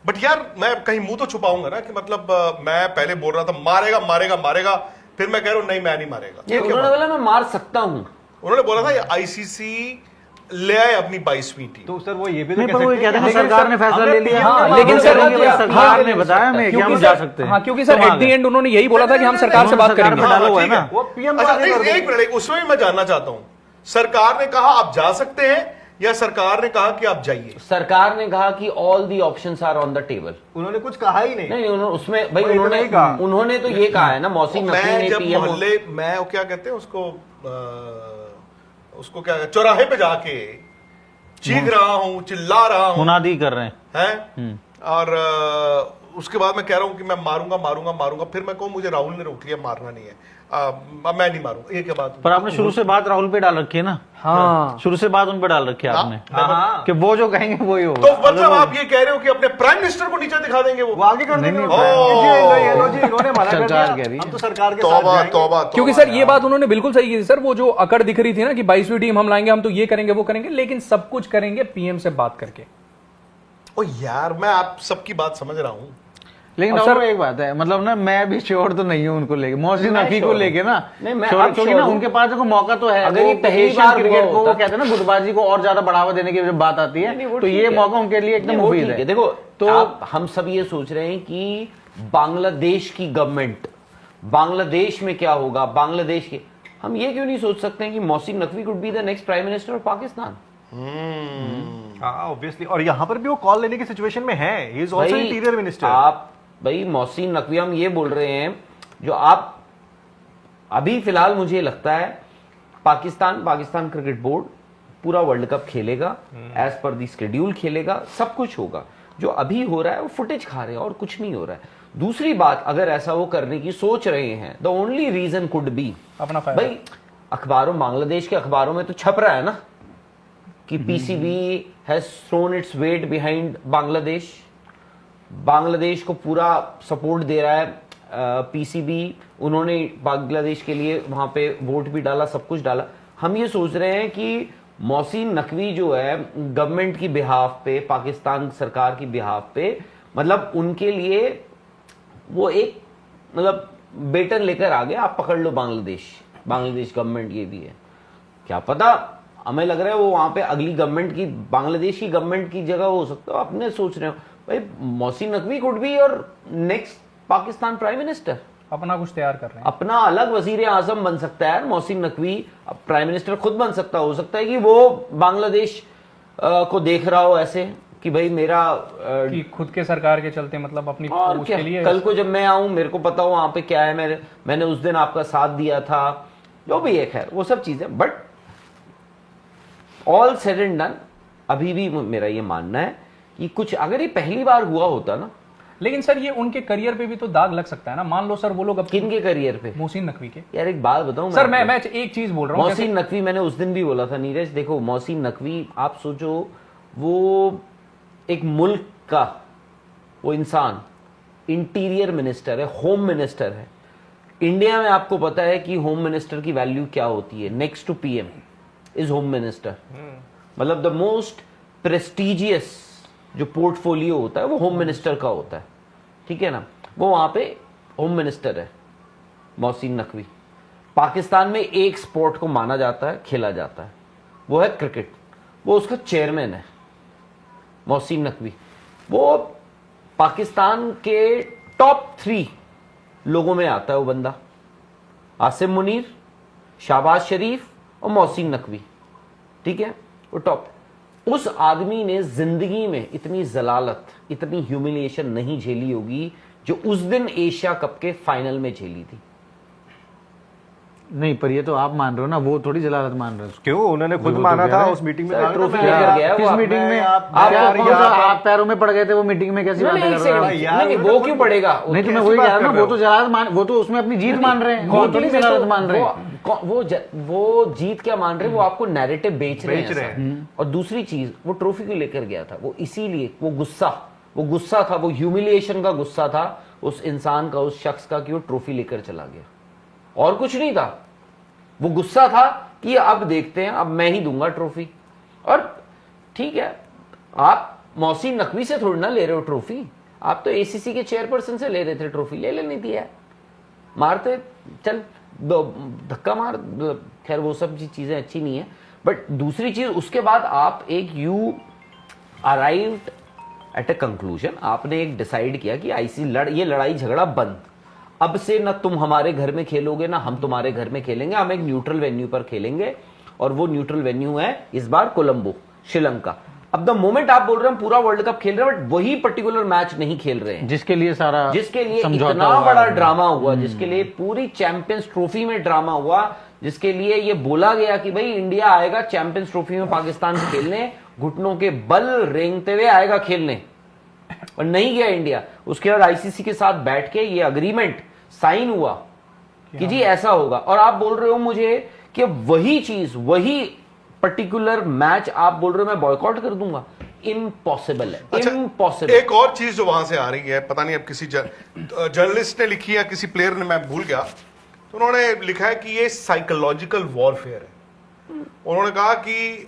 बट यार मैं कहीं मुंह तो छुपाऊंगा ना कि मतलब मैं पहले बोल रहा था मारेगा, फिर मैं कह रहा हूं नहीं मैं नहीं मारेगा। ये ये क्या उन्होंने बात? बोला मैं मार सकता हूँ। उन्होंने बोला था ये आईसीसी ले आए अपनी 22वीं टीम। तो सर वो ये भी तो नहीं, कह पर वो सकते कहते हैं हैं कि सरकार ने फैसला ले लिया। हाँ, हम लेकिन वो सर करेंगे, वो भाई, सरकार ने बताया हमें कि हम जा सकते हैं। हाँ, क्योंकि सर तुम एट आ दी गए। एंड उन्होंने यही बोला था कि हम सरकार से बात सरकार करेंगे। में डालो है ठीक ना। है। वो पीएम अच्छा, आगे कर देंगे। एक मिनट, उसमें भी मैं जानना चाहता हूं, सरकार ने कहा आप जा सकते हैं या सरकार ने कहा कि आप जाइए? सरकार ने कहा कि all the options are on the table. उन्होंने कुछ कहा ही नहीं। नहीं, उसमें भाई वो इतना ही कहा। उन्होंने तो ये कहा है ना, मोहसिन नकवी मैं ने जब पीएम मोहल्ले, मैं वो क्या कहते हैं उसको क्या चौराहे पे जाके चीख रहा हूं, चिल्ला रहा हूं, मुनादी कर रहे हैं। हैं, और उसके बाद मैं कह रहा हूं कि मैं मारूंगा, फिर मैं कहूं मुझे राहुल ने रोक लिया, मारना नहीं है, मैं नहीं मारूंगा, ये क्या बात हुई? पर आपने शुरू से बात राहुल पे डाल रखी है ना। हाँ, शुरू से बात उन पे डाल रखी है आपने कि वो जो कहेंगे वही तो होगा। मतलब आप ये कह रहे हो कि अपने प्राइम मिनिस्टर को नीचे दिखा देंगे वो? वो आगे कर देंगे। नहीं, ये लो जी, इन्होंने मना कर सरकार कह दिया, रही है। हम तो सरकार के साथ तौबा जाएंगे। तौबा, क्योंकि सर ये बात उन्होंने बिल्कुल सही की थी सर। वो जो अकड़ दिख रही थी ना कि 22वीं टीम हम लाएंगे, हम तो ये करेंगे वो करेंगे, लेकिन सब कुछ करेंगे पीएम से बात करके। ओ यार, मैं आप सबकी बात समझ रहा हूँ। लेकिन अब और एक बात है, मतलब ना मैं भी श्योर तो नहीं हूँ उनको लेके, मोहसिन मैं नकवी को sure लेके ना। नहीं, मैं sure- अब क्योंकि sure ना हूँ। उनके पास देखो मौका तो है, अगर ये वो पहली एशियन बार क्रिकेट हुआ को वो होता- कहते हैं ना गुटबाजी को और ज्यादा बढ़ावा देने की जब बात आती नहीं, वो है तो ठीक ये है। मौका उनके लिए एकदम नहीं, वो मुफीद ठीक है। देखो तो आप हम सब ये सोच रहे हैं कि बांग्लादेश की गवर्नमेंट, बांग्लादेश में क्या होगा, बांग्लादेश के, हम ये क्यों नहीं सोच सकते हैं कि Mohsin Naqvi could be the next prime minister of Pakistan? हाँ ऑब्वियसली, और यहाँ पर भी वो कॉल लेने की सिचुएशन में है। He is also interior minister. आप भाई मोहसिन नकवी, हम ये बोल रहे हैं जो आप अभी फिलहाल मुझे लगता है पाकिस्तान क्रिकेट बोर्ड पूरा वर्ल्ड कप खेलेगा, एज पर दी शेड्यूल खेलेगा, सब कुछ होगा। जो अभी हो रहा है वो फुटेज खा रहे हैं और कुछ नहीं हो रहा है। दूसरी बात, अगर ऐसा वो करने की सोच रहे हैं, the only reason could be अपना फायदा। भाई अखबारों, बांग्लादेश के अखबारों में तो छप रहा है ना कि PCB has thrown its weight behind Bangladesh, Bangladesh को पूरा सपोर्ट दे रहा है पीसीबी, उन्होंने बांग्लादेश के लिए वहां पे वोट भी डाला, सब कुछ डाला। हम ये सोच रहे हैं कि मोहसिन नकवी जो है गवर्नमेंट की बिहाफ पे, पाकिस्तान सरकार की बिहाफ पे, मतलब उनके लिए वो एक मतलब बेटन लेकर आ गए, आप पकड़ लो बांग्लादेश गवर्नमेंट ये भी है। क्या पता, हमें लग रहा है वो वहां पे अगली गवर्नमेंट की, बांग्लादेश की गवर्नमेंट की जगह हो सकता है। अपने सोच रहे हो भाई मोहसिन नकवी कुड बी और नेक्स्ट पाकिस्तान प्राइम मिनिस्टर, अपना कुछ तैयार कर रहे हैं। अपना अलग वजीर आजम बन सकता है मोहसिन नकवी, प्राइम मिनिस्टर खुद बन सकता, हो सकता है कि वो बांग्लादेश को देख रहा हो ऐसे कि भाई मेरा कि खुद के सरकार के चलते मतलब अपनी और उसके क्या, लिए कल को जब मैं आऊं मेरे को पता हो वहां पे क्या है, मैंने उस दिन आपका साथ दिया था, जो भी है, खैर वो सब चीजें। But all said and done, अभी भी मेरा ये मानना है कि कुछ अगर ये पहली बार हुआ होता ना, लेकिन सर ये उनके करियर पे भी तो दाग लग सकता है ना। मान लो सर वो लोग अब किन के करियर पे, मोहसिन नकवी के। यार एक बात बताऊं सर आपको? मैं एक चीज बोल रहा हूँ, मोहसिन नकवी, मैंने उस दिन भी बोला था नीरज, देखो मोहसिन नकवी, आप सोचो वो एक मुल्क का वो इंसान, इंटीरियर मिनिस्टर है, होम मिनिस्टर है। इंडिया में आपको पता है कि होम मिनिस्टर की वैल्यू क्या होती है, next to PM is home minister. मतलब द मोस्ट प्रेस्टिजियस जो पोर्टफोलियो होता है वो होम मिनिस्टर का होता है, ठीक है ना। वो वहां पे होम मिनिस्टर है मोहसिन नकवी। पाकिस्तान में एक स्पोर्ट को माना जाता है, खेला जाता है, वो है क्रिकेट, वो उसका चेयरमैन है मोहसिन नकवी। वो पाकिस्तान के टॉप 3 लोगों में आता है वो बंदा, आसिम मुनीर, शाहबाज शरीफ और मोहसिन नकवी, ठीक है, वो टॉप। उस आदमी ने जिंदगी में इतनी जलालत, इतनी ह्यूमिलिएशन नहीं झेली होगी जो उस दिन एशिया कप के फाइनल में झेली थी। नहीं, पर ये तो आप मान रहे हो ना, वो थोड़ी जलालत मान रहे हो। क्यों, उन्होंने खुद वो तो माना कह था रहे हैं। उस मीटिंग में। सर, कहा था ट्रॉफी मैं- लेकर गया किस वो मीटिंग में? आप क्या यार, कौन सा यार, आप पैरों में पड़ गए थे वो मीटिंग में? कैसी बातें नहीं, कर एक रहे हो सेकंड, आप? नहीं, यार, नहीं, उन्होंने वो खुद- क्यों पड़ेगा? नहीं तो मैं कैसी वही बात कह रहा हूं ना, कर रहे वो हो? तो जलालत मान, वो तो उसमें अपनी जीत मान रहे हैं, वो थोड़ी जलालत मान रहे हैं। वो जीत क्या मान रहे हैं, वो आपको नैरेटिव बेच रहे बेच रहे हैं। और दूसरी चीज, वो ट्रॉफी को लेकर गया था, वो इसीलिए वो गुस्सा था, वो ह्यूमिलिएशन का गुस्सा था उस इंसान का, उस शख्स का, कि वो ट्रॉफी लेकर चला गया, और कुछ नहीं था। वो गुस्सा था कि अब देखते हैं, अब मैं ही दूंगा ट्रॉफी। और ठीक है, आप मोहसिन नकवी से थोड़ी ना ले रहे हो ट्रॉफी, आप तो एसीसी के चेयरपर्सन से ले रहे थे ट्रॉफी, ले लेनी थी यार, मारते चल धक्का मार, खैर वो सब चीजें अच्छी नहीं है। बट दूसरी चीज, उसके बाद आप एक you arrived at a conclusion, आपने एक डिसाइड किया कि ये लड़ाई झगड़ा बंद, अब से ना तुम हमारे घर में खेलोगे ना हम तुम्हारे घर में खेलेंगे, हम एक न्यूट्रल वेन्यू पर खेलेंगे, और वो न्यूट्रल वेन्यू है इस बार कोलंबो, श्रीलंका। अब द मोमेंट आप बोल रहे हैं हम पूरा वर्ल्ड कप खेल रहे हैं, बट वही पर्टिकुलर मैच नहीं खेल रहे हैं जिसके लिए इतना हुआ बड़ा है। ड्रामा हुआ, जिसके लिए पूरी चैंपियंस ट्रॉफी में ड्रामा हुआ, जिसके लिए ये बोला गया कि भाई इंडिया आएगा चैंपियंस ट्रॉफी में पाकिस्तान से खेलने, घुटनों के बल रेंगते हुए आएगा खेलने, और नहीं गया इंडिया। उसके बाद आईसीसी के साथ बैठ के ये अग्रीमेंट साइन हुआ कि जी ऐसा होगा, और आप बोल रहे हो मुझे कि वही चीज, वही पर्टिकुलर मैच आप बोल रहे हो मैं बॉयकॉट कर दूंगा, इम्पॉसिबल है। अच्छा, इम्पॉसिबल। एक और चीज जो वहां से आ रही है, पता नहीं अब किसी जर्नलिस्ट ने लिखी या किसी प्लेयर ने, मैं भूल गया, तो उन्होंने लिखा है कि ये साइकोलॉजिकल वॉरफेयर है। उन्होंने कहा कि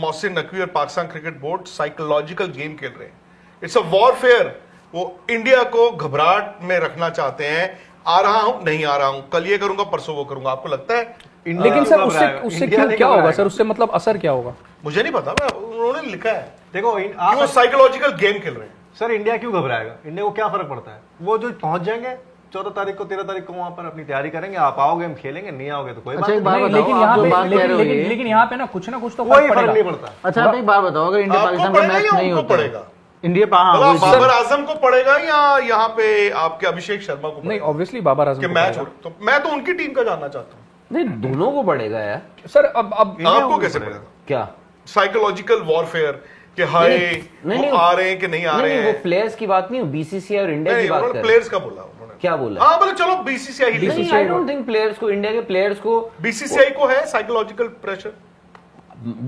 मोहसिन नकवी और Pakistan cricket board psychological game खेल रहे हैं इट्स अ वॉरफेयर। वो इंडिया को घबराहट में रखना चाहते हैं, आ रहा हूं, नहीं आ रहा हूं, कल ये करूंगा, परसों वो करूंगा। आपको लगता है? लेकिन सर उससे उससे क्यों क्या होगा सर? उससे मतलब असर क्या होगा? मुझे नहीं पता, उन्होंने लिखा है देखो कि वो साइकोलॉजिकल गेम खेल रहे हैं। सर इंडिया क्यों घबराएगा? इंडिया को क्या फर्क पड़ता है? वो जो पहुंच जाएंगे 14 तारीख को 13 तारीख को वहां पर अपनी तैयारी करेंगे, आप आओगे हम खेलेंगे, नहीं आओगे तो कोई बात एक बात नहीं। बताओ, लेकिन आप यहाँ जो पे बात कह रहे हो ये- लेकिन यहाँ पे ना कुछ तो कोई फर्क फर्क नहीं पड़ेगा। पड़ता। अच्छा आप एक बात बताओ, अगर इंडिया आपको पाकिस्तान का पड़ेगा मैच या नहीं उनको होता है, पड़ेगा? इंडिया मतलब बाबर आजम को पड़ेगा या यहाँ पे आपके अभिषेक शर्मा को नहीं, पड़ेगा? ऑब्वियसली बाबर आजम कि को मैच पड़ेगा। हो, तो मैं तो उनकी टीम का जानना चाहता हूँ। नहीं, दोनों को पड़ेगा यार। सर अब आपको कैसे पड़ेगा? क्या? साइकोलॉजिकल वॉरफेयर कि हाय नहीं, वो आ रहे हैं कि नहीं आ रहे नहीं, हैं? वो प्लेयर्स की बात नहीं, बीसीसीआई और इंडिया की नहीं, बात उन्होंने कर रहे हैं। प्लेयर्स का बोला उन्होंने। क्या बोला? हाँ बोले चलो बीसीसीआई ही नहीं, आई डोंट थिंक प्लेयर्स को, इंडिया के प्लेयर्स को बीसीसीआई को है साइकोलॉजिकल प्रेशर।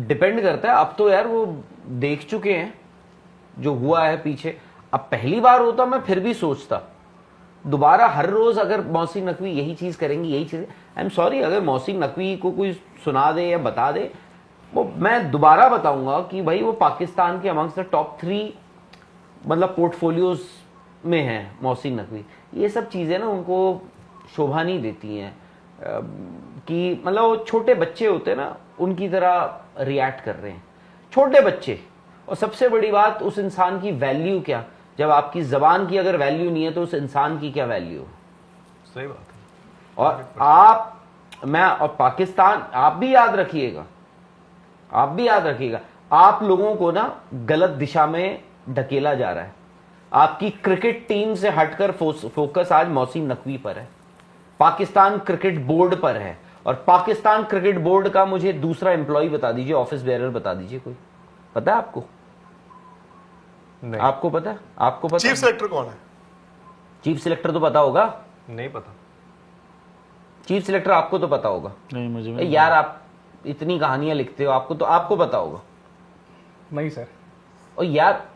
डिपेंड करता है। अब तो यार वो देख चुके हैं जो हुआ है पीछे। अब पहली बार होता मैं फिर भी सोचता, दोबारा हर रोज अगर मौसीन नकवी यही चीज करेंगी, यही चीज, आई एम सॉरी, अगर मौसीन नकवी को कोई सुना दे या बता दे, वो मैं दोबारा बताऊंगा कि भाई वो पाकिस्तान के अमंग्स द टॉप 3 मतलब पोर्टफोलियोज में है मौसीन नकवी। ये सब चीजें ना उनको शोभा नहीं देती हैं कि मतलब वो छोटे बच्चे होते हैं ना, उनकी तरह रिएक्ट कर रहे हैं छोटे बच्चे। और सबसे बड़ी बात, उस इंसान की वैल्यू क्या? जब आपकी जबान की अगर वैल्यू नहीं है तो उस इंसान की क्या वैल्यू? सही बात है। और आप, मैं और पाकिस्तान, आप भी याद रखिएगा, आप भी याद रखिएगा, आप लोगों को ना गलत दिशा में ढकेला जा रहा है। आपकी क्रिकेट टीम से हटकर फोकस आज मौसीन नकवी पर है, पाकिस्तान क्रिकेट बोर्ड पर है। और पाकिस्तान क्रिकेट बोर्ड का मुझे दूसरा एम्प्लॉय बता दीजिए, ऑफिस बेरर बता दीजिए, कोई पता है आपको? नहीं, आपको पता है? आपको पता चीफ है? सेलेक्टर कौन है? चीफ सिलेक्टर तो पता होगा। नहीं पता। चीफ सिलेक्टर आपको तो पता होगा। नहीं मुझे ए यार, आप इतनी कहानियां लिखते हो, आपको पता होगा। नहीं सर, और यार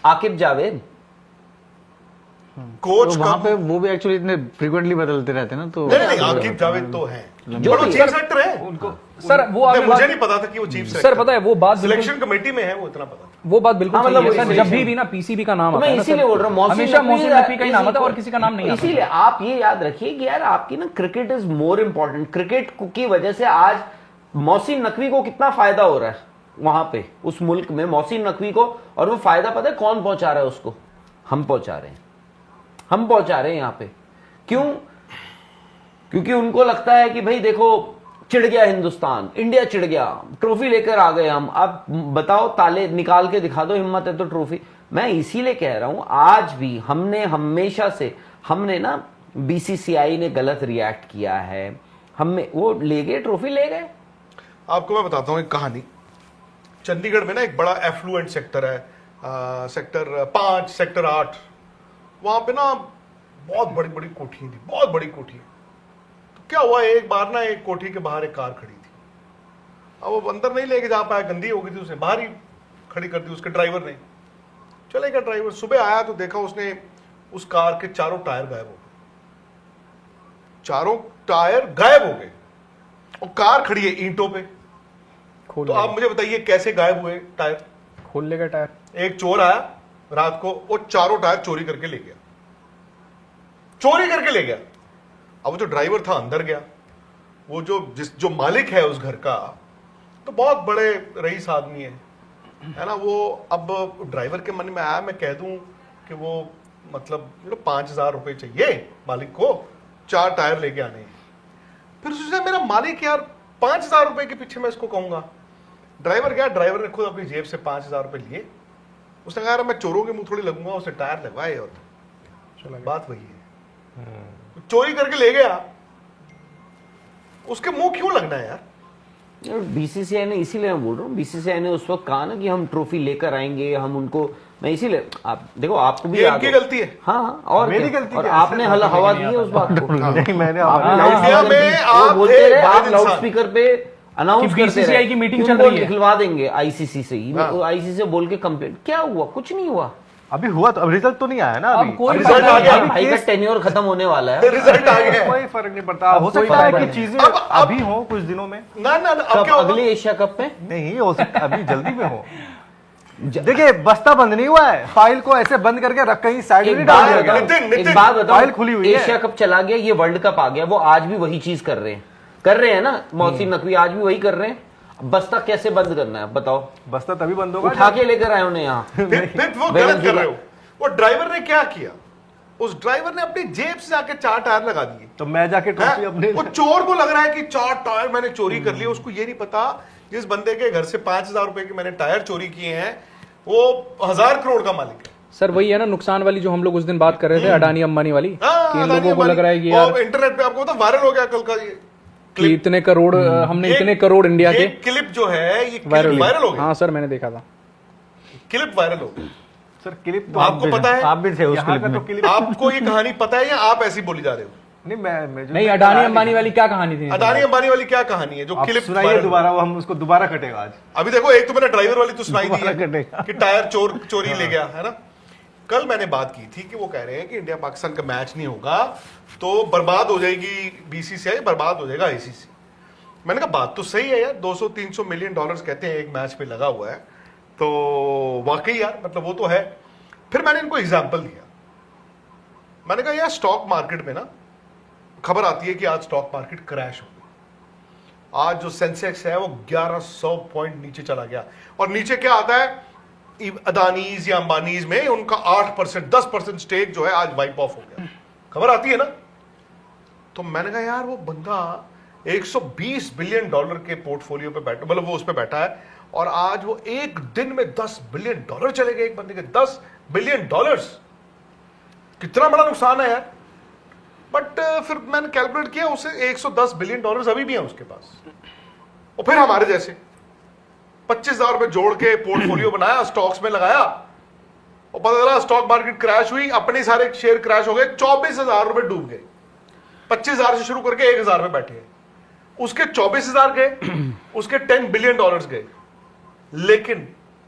आकिब जावेद, कोच तो वहां का पे वो भी एक्चुअली इतने फ्रीक्वेंटली बदलते रहते हैं ना, तो नहीं आकिब जावेद तो है, जो चीफ सेलेक्टर है उनको सर वो नहीं, आपने मुझे बात- नहीं पता था कि वो चीफ सर सेलेक्टर पता है वो बात बिल्कुल- सिलेक्शन कमेटी में है, वो इतना पता था। वो बात बिल्कुल हाँ, सही मतलब है वो सर। जब भी ना पीसीबी का नाम तो आता मैं है ना इसीलिए सर, बोल रहा हूँ, हमेशा मौसीन नकवी का ही नाम आता है और किसी का नाम नहीं आता। इसीलिए आप ये याद रखिए कि यार आपकी ना cricket is more important. Cricket की वजह से आज मौसीन नकवी को कितना फायदा हो रहा है वहां पे, उस मुल्क में मौसीन नकवी को। और वो फायदा पता है कौन पहुंचा रहा है उसको? हम पहुंचा रहे हैं, हम पहुंचा रहे हैं यहाँ पे। क्यों? क्योंकि उनको लगता है कि भाई देखो, चिढ़ गया हिंदुस्तान, इंडिया चिढ़ गया, ट्रॉफी लेकर आ गए हम, अब बताओ, ताले निकाल के दिखा दो, हिम्मत है तो ट्रॉफी। मैं इसीलिए कह रहा हूं, आज भी हमने हमेशा से, हमने ना, बीसीसीआई ने गलत रिएक्ट किया है, हमें वो ले गए, ट्रॉफी ले गए। आपको मैं बताता हूँ एक कहानी। चंडीगढ़ में ना एक बड़ा एफ्लुएंट सेक्टर है, सेक्टर 5, सेक्टर 8। वहां पे ना बहुत बड़ी बड़ी कोठियां थी, बहुत बड़ी कोठियां। तो क्या हुआ, एक बार ना एक कोठी के बाहर एक कार खड़ी थी। अब वो अंदर नहीं लेके जा पाया, गंदी हो गई थी, उसने बाहर ही खड़ी कर दी उसके ड्राइवर ने। चले गया ड्राइवर, सुबह आया तो देखा उसने उस कार के चारों टायर गायब हो गए। चारों टायर गायब हो गए और कार खड़ी है ईंटों पे। खोल तो आप मुझे बताइए कैसे गायब हुए टायर? खोल लेगा टायर। एक चोर आया रात को, वो चारों टायर चोरी करके ले गया, चोरी करके ले गया। अब वो जो ड्राइवर था अंदर गया, वो जो मालिक है उस घर का, तो बहुत बड़े रईस आदमी है ना वो। अब ड्राइवर के मन में आया मैं कह दूं कि वो मतलब 5,000 रुपए चाहिए मालिक को, 4 टायर लेके आने हैं। फिर सोचा मेरा मालिक यार 5,000 रुपए के पीछे मैं इसको कहूंगा। ड्राइवर गया, ड्राइवर ने खुद अपनी जेब से 5,000 रुपए लिए। उसने कहा मैं चोरों के मुंह थोड़ी लगूंगा, उसने टायर लगवाए और बात वही है। चोरी करके ले गया, उसके मुंह क्यों लगना है यार? बीसीसीआई ने, इसीलिए मैं बोल रहा हूँ, बीसीसीआई ने उस वक्त कहा ना कि हम ट्रॉफी लेकर आएंगे, हम उनको, मैं इसीलिए, आप देखो, आपको भी ये याद इनकी हो। गलती है। हाँ, और मेरी क्या? गलती और क्या है? आपने हवा दी है उस बात को। नहीं, मैंने इंडिया में वो आप बोलते थे रहे, आप वाहिद लाउड इंसान। स्पीकर पे अनाउंस कि करते BCCI रहे की मीटिंग कि चल उनको रही है। निकलवा देंगे आईसीसी से ही, हाँ। आईसीसी से बोल के कंप्लेंट। क्या हुआ? कुछ नहीं हुआ। अभी हुआ तो, अब रिजल्ट तो नहीं आया ना अब अभी। कोई रिजल्ट पता आ नहीं गया। है। भाई का टेन्योर खत्म होने वाला है। रिजल्ट आ गया है। कोई फर्क नहीं पड़ता, हो कोई सकता फर्क है कि नहीं। चीजें अब अभी हो कुछ दिनों में, ना अब कब? क्या होगा? अगले एशिया कप में? नहीं हो सकता, अभी जल्दी में हो। देखिए बस्ता बंद नहीं हुआ है, फाइल को ऐसे बंद करके रख कहीं साइड में एक नहीं बात डाल दिया गया। बताऊं, नितिन, एक बात बताऊं, फाइल खुली हुई है। एशिया कप चला गया, ये वर्ल्ड कप आ गया, वो आज भी वही चीज कर रहे हैं ना मोहसिन नकवी, आज भी वही कर रहे हैं। बस्ता कैसे बंद करना है बताओ? बस्ता तभी बंद होगा उठा के लेकर आए उन्हें यहाँ। फिर वो गलत कर रहे हो। वो ड्राइवर ने क्या किया, उस ड्राइवर ने अपनी जेब से जाके 4 टायर लगा दिए। तो मैं जाके ट्रॉफी हैं? अपने वो चोर को लग रहा है कि 4 टायर मैंने चोरी कर लिए, उसको ये नहीं पता जिस बंदे के घर से 5,000 रुपए के मैंने टायर चोरी किए हैं वो 1,000 करोड़ का मालिक है। सर वही है ना नुकसान वाली जो हम लोग उस दिन बात कर रहे थे, अडानी अंबानी वाली, हाँ, कि इन अदानी लोगों को अंबानी। लग रहा है कि वो यार इंटरनेट पे आपको पता वायरल हो गया कल का ये कि इतने करोड़ हमने इतने करोड़ इंडिया के क्लिप जो है ये वायरल वायरल हो गया। हाँ सर मैंने देखा था। क्लिप वायरल हो गई। सर क्लिप तो आपको पता है आप भी थे उस यहाँ क्लिप का में। तो क्लिप आपको ये कहानी पता है या आप ऐसी बोली जा रहे हो? नहीं मैं नहीं अडानी अंबानी वाली क्या कहानी थी? अदानी अंबानी वाली क्या कहानी है जो आप क्लिप सुनाइए वायरल दोबारा, वो हम उसको दोबारा कटेगा आज। अभी देखो, एक तो मैंने ड्राइवर वाली तो सुनाई दी दोबारा है कटेगा। कि टायर चोरी ले गया है ना। कल मैंने बात की थी कि वो कह रहे हैं कि इंडिया पाकिस्तान का मैच नहीं होगा तो बर्बाद हो जाएगी बीसीसीआई, बर्बाद हो जाएगा आईसीसी। मैंने कहा बात तो सही है यार, 200-300 मिलियन डॉलर्स कहते हैं एक मैच पे लगा हुआ है, तो वाकई यार मतलब वो तो है। फिर मैंने इनको एग्जाम्पल दिया, मैंने कहा यार स्टॉक मार्केट में ना खबर आती है कि आज स्टॉक मार्केट क्रैश हो गया। आज जो सेंसेक्स है वो 1100 पॉइंट नीचे चला गया, और नीचे क्या आता है अदानीज या अंबानीज में उनका 8% 10% स्टेक जो है आज वाइप ऑफ हो गया, खबर आती है ना। तो मैंने कहा यार वो बंदा 120 बिलियन डॉलर के पोर्टफोलियो पे बैठा, मतलब वो उस पे बैठा है, और आज वो एक दिन में 10 बिलियन डॉलर चले गए एक बंदे के। 10 बिलियन डॉलर्स कितना बड़ा नुकसान है यार। बट फिर मैंने कैलकुलेट किया, उसे 110 बिलियन डॉलर्स अभी भी है उसके पास। और फिर हमारे जैसे 25,000 रुपए जोड़ के पोर्टफोलियो बनाया, स्टॉक्स में लगाया, और पता चला स्टॉक मार्केट क्रैश हुई, अपने सारे शेयर क्रैश हो गए, 24,000 रुपए डूब गए। 25,000 से शुरू करके 1,000 पे बैठे हैं, उसके 24,000 गए, उसके 10 बिलियन डॉलर्स गए। लेकिन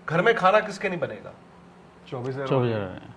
घर में खाना किसके नहीं बनेगा? 24,000।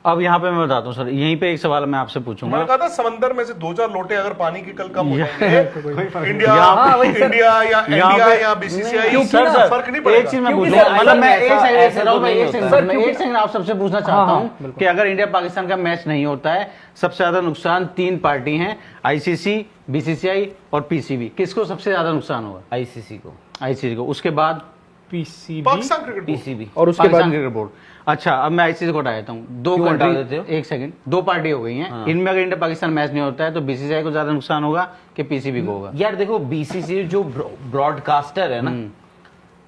अब यहाँ पे मैं बताता हूँ सर, यहीं पे एक सवाल मैं आपसे पूछूंगा। मैंने कहा था समंदर में से 2-4 लोटे अगर पानी के कल कम हो जाएंगे, इंडिया यहाँ वही सर, इंडिया या बीसीसीआई फर्क नहीं एक पड़ेगा। चीज मैं क्योंकि पूछूंगा, सर, मतलब मैं ऐसा- एक ऐसा तो नहीं सेकंड होता है। मैं एक सेकंड आप सबसे पूछना चाहता हूँ कि अगर इंडिया पाकिस्तान का मैच नहीं होता है, सबसे ज्यादा नुकसान 3 पार्टी हैं, आईसीसी, बीसीसीआई और पीसीबी, किसको सबसे ज्यादा नुकसान होगा? आईसीसी को, आईसीसी को, उसके बाद PCB Pakistan cricket board. PCB. और उसके पाकिस्तान बाद क्रिकेट बोर्ड। अच्छा अब मैं आईसीसी को हटा देता हूँ। दो क्यों हटा कंट्री, देते हो? एक सेकंड, 2 पार्टी हो गई हैं, इनमें अगर इंडिया पाकिस्तान मैच नहीं होता है तो बीसीसीआई को ज्यादा नुकसान होगा कि पीसीबी को होगा? यार देखो, बीसीसीआई जो ब्रॉडकास्टर है ना,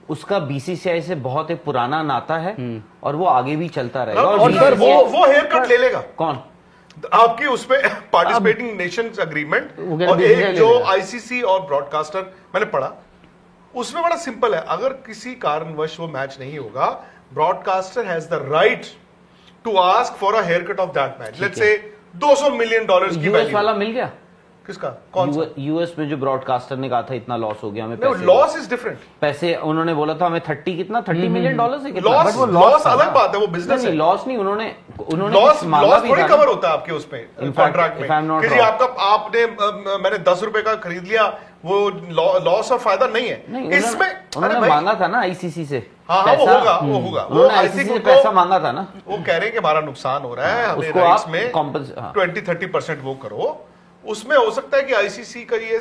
उसका बीसीसीआई से बहुत एक पुराना नाता है और वो आगे भी चलता रहेगा। और सर वो हेयर कट ले लेगा कौन? आपकी उसपे पार्टिसिपेटिंग नेशंस एग्रीमेंट, वो कह और रहे हैं एक जो BCCI आईसीसी और ब्रॉडकास्टर मैंने पढ़ा, उसमें बड़ा सिंपल है, अगर किसी कारणवश वो मैच नहीं होगा, broadcaster has the right to ask for a haircut of that match. Let's say 200 million dollars की यूएस वैल्यू। वाला मिल गया? किसका? कौन सा? यूएस में जो ब्रॉडकास्टर ने कहा था इतना लॉस हो गया हमें, पैसे लॉस इज डिफरेंट। पैसे उन्होंने बोला था हमें 30 मिलियन डॉलर से कितना? लॉस लॉस अलग बात है, वो बिजनेस है। लॉस नहीं, उन्होंने लॉस कुछ मांगा लॉस भी थोड़ी था कवर ना। होता है आपके उसमें fact, कॉन्ट्रैक्ट if I'm में not कि जी wrong. आपका आपने मैंने 10 रुपए का खरीद लिया, वो लॉस और फायदा नहीं है नहीं, इसमें। उन्होंने भाई, मांगा था ना आईसीसी से हाँ वो पैसा। होगा वो होगा वो उन्होंने आई आईसीसी थिंक से पैसा मांगा था ना। वो कह रहे हैं कि हमारा नुकसान हो रहा है, हमें उसको राइट्स आप में हाँ। 20-30% वो करो। उसमें हो सकता है कि आईसीसी का ये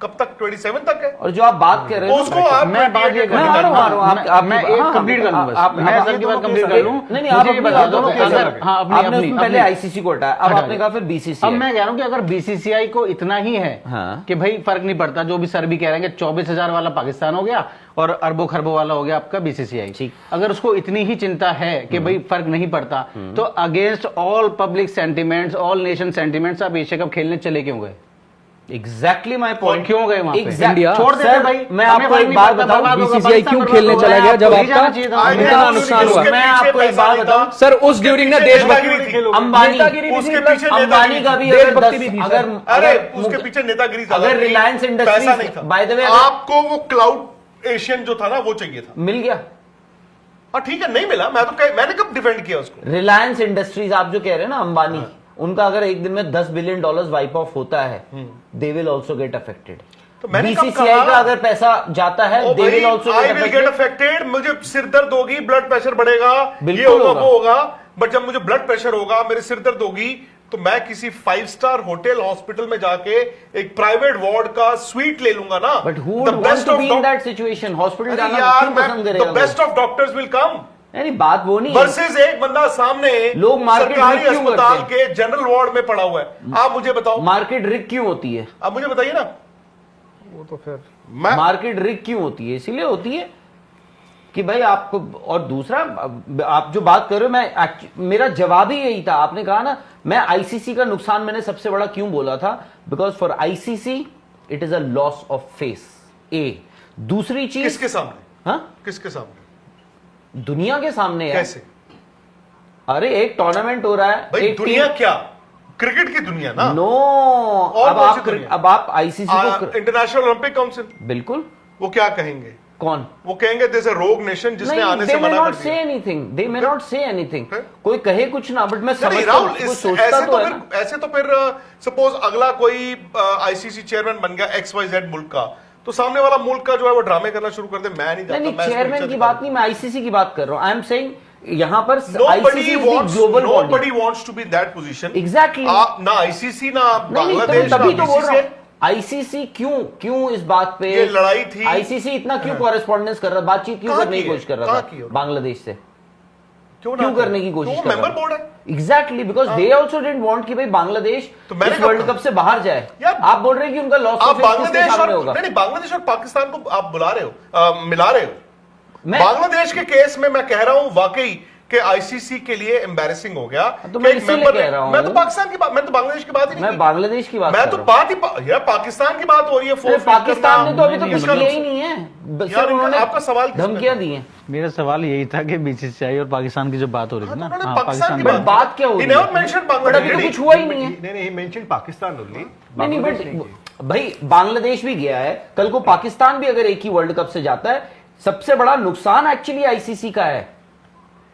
कब तक 27 तक है, और जो आप बात कर रहे हो उसको आप मैं बात ये 28 कर कर रहा दीजिए। हूँ, मैं एक हाँ, कंप्लीट कर लूँ बस, आप- मैं आप- सर की बात आप- कंप्लीट आप- कर लूँ। नहीं नहीं, मुझे आप ये अपनी बता बात दो दो कि कि अगर अगर हाँ आपने अपनी उसमें पहले अपनी आईसीसी को हटाया, अब आपने कहा फिर अब बीसीसीआई। मैं कह रहा हूँ कि अगर बीसीसीआई को इतना ही है हाँ। कि भाई फर्क नहीं पड़ता, जो भी सर भी कह रहे हैं कि 24,000 वाला पाकिस्तान हो गया और अरबों खरबों वाला हो गया आपका बीसीसीआई, ठीक। अगर उसको इतनी ही चिंता है कि भाई फर्क नहीं पड़ता, तो against all public sentiments, all nation sentiments, आप एशिया कप खेलने चले क्यों गए? Exactly my point. क्यों गए वहां पे? इंडिया छोड़ देते सर, भाई, मैं हमें आपको फर्क एक नहीं बात पड़ता, बताऊं, बर्बाद होगा, बीसीसीआई पाकिस्तान क्यों बर्बाद खेलने होगा, चला गया जब आपको नहीं आपका जाना चाहिए था। इतना नुकसान हुआ? मैं आपको एक बात बताऊं, सर उस ड्यूरिंग ना देशभक्ति अंबानी उसके पीछे अंबानी का भी देशभक्ति भी थी, अगर अरे अगर उसके पीछे नेतागिरी ज्यादा अगर थी, रिलायंस पैसा इंडस्ट्रीज नहीं था। बाय द वे आपको वो क्लाउड एशियन जो था ना वो चाहिए था। मिल गया, हाँ ठीक है, नहीं मिला, मैंने कब डिफेंड किया उसको? रिलायंस इंडस्ट्रीज आप जो कह रहे हैं ना अंबानी, उनका अगर एक दिन में $10 बिलियन वाइप ऑफ होता है, they will also get affected. तो मैंने कब बीसीसीआई कहा? का अगर पैसा जाता है ओ they भाई, will also I get will affected. get affected, मुझे सिर दर्द होगी, ब्लड प्रेशर बढ़ेगा, ये बिल्कुल होगा होगा। वो होगा, बट जब मुझे ब्लड प्रेशर होगा, मेरे सिर दर्द होगी, तो मैं किसी 5 स्टार होटल हॉस्पिटल में जाके एक प्राइवेट वार्ड का स्वीट ले लूंगा ना। But who The would want best to of be in doc- that situation? Hospital अरे जाना यार, क्यों पसंद the करेगा best of doctors will come नहीं बात वो नहीं है। वर्सेस एक बंदा सामने लोग market सरकारी में क्यों अस्पताल करते के जनरल वार्ड में पड़ा हुआ है। आप मुझे बताओ, मार्केट रिक क्यों होती है? आप मुझे बताइए ना। वो तो फिर मैं मार्केट रिक क्यों होती है? इसीलिए होती है कि भाई आपको, और दूसरा आप जो बात कर रहे हो, मेरा जवाब ही यही था। आपने कहा ना, मैं आईसीसी का नुकसान मैंने सबसे बड़ा क्यों बोला था? Because for ICC it is a loss of face. ए दूसरी चीज, किसके सामने? हाँ किसके सामने? दुनिया के सामने है। कैसे? अरे एक टूर्नामेंट हो रहा है, भाई एक दुनिया क्या? क्रिकेट की दुनिया ना। नो, और कौन सी दुनिया? अब आप आईसीसी को इंटरनेशनल ओलंपिक काउंसिल बिल्कुल, वो क्या कहेंगे? कौन? वो कहेंगे दिस अ रोग नेशन जिसने आने से they may मना कर not say दिया। anything, they may not say anything। है? कोई कहे कुछ ना, बट मैं नहीं, समझता राहुल, हूँ, कोई ऐसे सोचता तो तो है फिर ना। ऐसे तो फिर सपोज अगला कोई आईसीसी चेयरमैन बन गया XYZ मुल्क का, तो सामने वाला मुल्क का जो है वो ड्रामे करना शुरू कर दे, मैं नहीं जाता, नहीं मैं इसको चेयरमैन नीचे की दिखा बात नहीं, मैं आईसीसी की बात कर रहा हूँ। आई एम सेइंग यहाँ पर Nobody ICC wants, global body. nobody wants to be in that position. Exactly. ना आईसीसी ना नहीं बांग्लादेश ना तभी तो बोल रहा BCCI। हूँ, आईसीसी क्यों इस बात पे ये लड़ाई थी। आईसीसी इतना क्यों कॉरेस्पॉन्डेंस कर रहा, बातचीत क्यों कहाँ करने की की है? कोशिश कर रहा कहाँ था की है? बांग्लादेश से? क्यों क्यों करने की कोशिश क्यों? कर मेंबर रहा बोर्ड है। Exactly, because they also didn't want कि भाई बांग्लादेश तो मैंने इस कहा- वर्ल्ड कप से बाहर जाए। यार, आप बोल रहे हैं कि उनका लॉस आप बांग्लादेश और सामने होगा। नहीं, बांग्लादेश और पाकिस्तान को आप बुला रहे हो, मिला रहे हो। मैं बांग्लादेश के केस में मैं कह रहा हूं वाकई कि आईसीसी के लिए एम्बैरेसिंग हो गया तो कि मैं एक इसीलिए मेंबर कह रहा हूं। मैं तो पाकिस्तान की बात, मैं तो बांग्लादेश की बात ही नहीं मैं की। बांग्लादेश की बात मैं कर तो रहा हूं। बात ही यार पाकिस्तान की बात हो रही है। अरे forfeit पाकिस्तान ने तो अभी करना, तो कुछ उसका किया ही नुकसान- नहीं है, बस यार, सिर्फ उन्होंने आपका सवाल किस में धमकियां था? दी हैं। मेरा सवाल यही था कि बीसीसीआई और पाकिस्तान की जो बात हो रही थी ना, उन्होंने हाँ, पाकिस्तान की बट बात क्या हो He रही never है? mentioned बट अभी बांग्लादेश। तो कुछ हुआ ही नहीं है। नहीं नहीं, मेंशन पाकिस्तान ओनली। नहीं बट भाई बांग्लादेश भी गया है, कल को पाकिस्तान भी अगर एक ही वर्ल्ड कप से जाता है, सबसे बड़ा नुकसान एक्चुअली आईसीसी का है।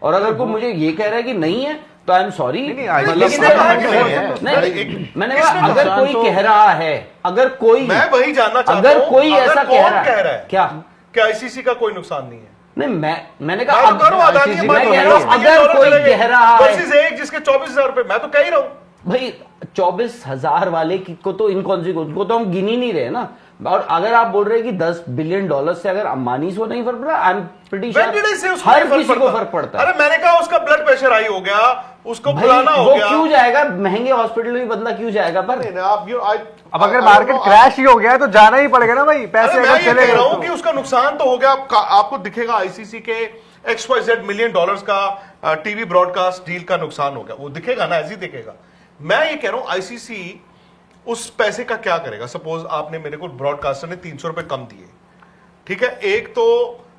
और अगर कोई मुझे ये कह रहा है कि नहीं है तो आई एम सॉरी, नहीं, लेकिन किसने कहा कि नहीं है? नहीं, मैंने किसने कहा अगर कहा? कोई कह रहा है, अगर कोई, मैं वही जानना चाहता अगर हूं, कोई अगर ऐसा कौन कह रहा है क्या क्या कि आईसीसी का कोई नुकसान नहीं है? नहीं मैंने मैं कहा तो कह रहा हूं, अदानी मैं अंबानी कह रहा हूं, 10 अगर मिलियन कोई डॉलर कह रहा है वर्सेस एक जिसके 24,000 रुपए, मैं तो कह ही रहा हूं भाई 24,000 वाले को तो इनकॉन्सिक्वेंस को तो हम गिन ही नहीं रहे ना। और अगर आप बोल रहे हैं कि $10 बिलियन से अगर अंबानी से नहीं फर्क पड़ा, I am pretty When did I say sure उसको हर नहीं किसी को फर्क पड़ता है। अरे मैंने कहा उसका ब्लड प्रेशर हाई हो गया, उसको भाई बुलाना हो वो गया। क्यों जाएगा महंगे हॉस्पिटल में, बंदा क्यों जाएगा? पर नहीं, आप अब अगर मार्केट क्रैश ही हो गया है तो जाना ही पड़ेगा ना भाई, पैसे अरे मैं अगर ये चले कह रहा हूं गए कि तो। उसका नुकसान तो हो गया। आपको दिखेगा आईसीसी के XYZ मिलियन डॉलर्स का टीवी ब्रॉडकास्ट डील का नुकसान हो गया, वो दिखेगा ना, ऐसे ही दिखेगा। मैं ये कह रहा हूं आईसीसी उस पैसे का क्या करेगा? सपोज आपने मेरे को ब्रॉडकास्टर ने 300 रुपए कम दिए, ठीक है, एक तो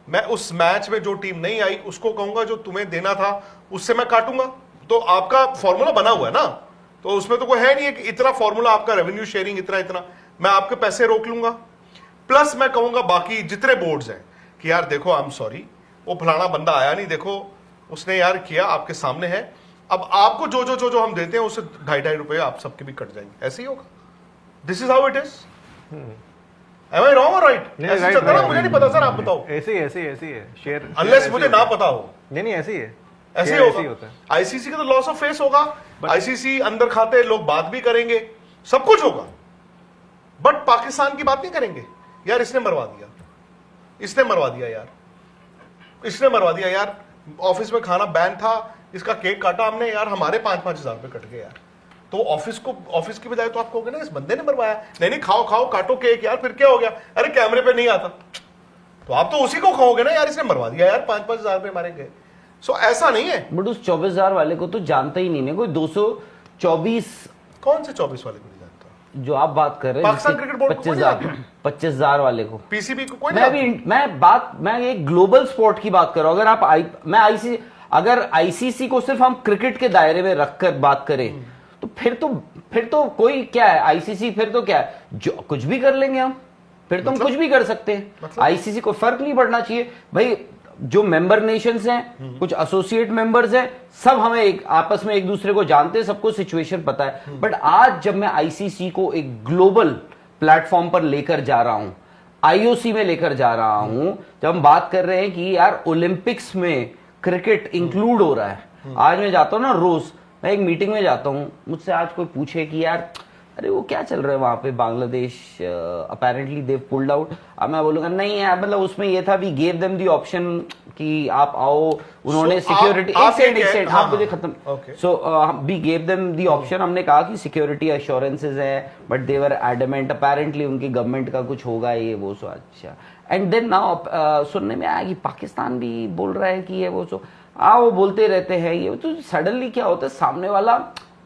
मैं उस मैच में जो टीम नहीं आई उसको कहूंगा जो तुम्हें देना था उससे मैं काटूंगा, तो आपका फॉर्मूला बना हुआ है ना, तो उसमें तो कोई है नहीं है कि इतना फॉर्मूला आपका रेवेन्यू शेयरिंग इतना इतना, मैं आपके पैसे रोक लूंगा। प्लस मैं कहूंगा बाकी जितने बोर्ड्स हैं कि यार देखो आई एम सॉरी, वो फलाना बंदा आया नहीं, देखो उसने यार किया, आपके सामने है, अब आपको जो जो जो जो हम देते हैं उससे 2.5 रुपए आप सबके भी कट जाएंगे, ऐसे ही होगा। This is how it is. Am I wrong or right? नहीं, ऐसे right, चलता ना, right, मुझे नहीं पता सर, आप बताओ। ऐसे ही है शेयर, अनलेस मुझे ना पता हो, नहीं नहीं ऐसे ही है, ऐसे ही शेयर ऐसे ही होगा। होता है। आईसीसी का तो लॉस ऑफ फेस होगा, आईसीसी अंदर खाते लोग बात भी करेंगे, सब कुछ होगा, बट पाकिस्तान की बात नहीं करेंगे। यार इसने मरवा दिया, इसने मरवा दिया यार, इसने मरवा दिया यार, ऑफिस में खाना बैन था, इसका केक काटा हमने यार, हमारे 5-5 हजार रुपए कट गए यार। तो ऑफिस की बजाय तो आप कहोगे ना इस बंदे ने मरवाया, नहीं खाओ खाओ काटो केक यार, फिर क्या हो गया, अरे कैमरे पे नहीं आता, तो आप तो उसी को कहोगे ना यार इसने मरवा दिया यार, 5-5 हजार रुपए मारे गए। सो ऐसा नहीं है। बट उस 24,000 वाले को तो जानता ही नहीं है कोई। 224 कौन से 24 वाले को नहीं जानता? जो आप बात कर रहे हैं, पाकिस्तान क्रिकेट बोर्ड को कोई नहीं 25,000 वाले को पीसीबी को कोई मैं नहीं भी मैं एक ग्लोबल स्पोर्ट की बात कर रहा हूं। अगर आप अगर आईसीसी को सिर्फ हम क्रिकेट के दायरे में रखकर बात करें तो फिर तो कोई क्या है आईसीसी, फिर तो क्या है, जो कुछ भी कर लेंगे हम, फिर तो हम कुछ भी कर सकते हैं। आईसीसी को फर्क नहीं पड़ना चाहिए भाई। जो मेंबर नेशंस हैं, कुछ एसोसिएट मेंबर्स हैं, सब हमें आपस में एक दूसरे को जानते हैं, सबको सिचुएशन पता है। बट आज जब मैं आईसीसी को एक ग्लोबल प्लेटफॉर्म पर लेकर जा रहा हूं, आईओसी में लेकर जा रहा हूं। जब हम बात कर रहे हैं कि यार ओलंपिक्स में क्रिकेट इंक्लूड हो रहा है, आज मैं जाता हूं ना, रोज मैं एक मीटिंग में जाता हूं, मुझसे आज कोई पूछे कि यार अरे वो क्या चल रहा है वहां पे Bangladesh, apparently they've pulled out, अब मैं बोलूंगा नहीं यार, मतलब उसमें ये था we gave them the option कि आप आओ, उन्होंने सिक्योरिटी एक साइड मुझे खत्म, so we gave them the option, हमने कहा कि सिक्योरिटी एश्योरेंसेज है, but they were adamant, apparently उनकी गवर्नमेंट का कुछ होगा ये वो, सो अच्छा। एंड देन नाउ सुनने में आया कि पाकिस्तान भी बोल रहा है कि ये वो, सो वो बोलते रहते हैं ये, तो सडनली क्या होता है, सामने वाला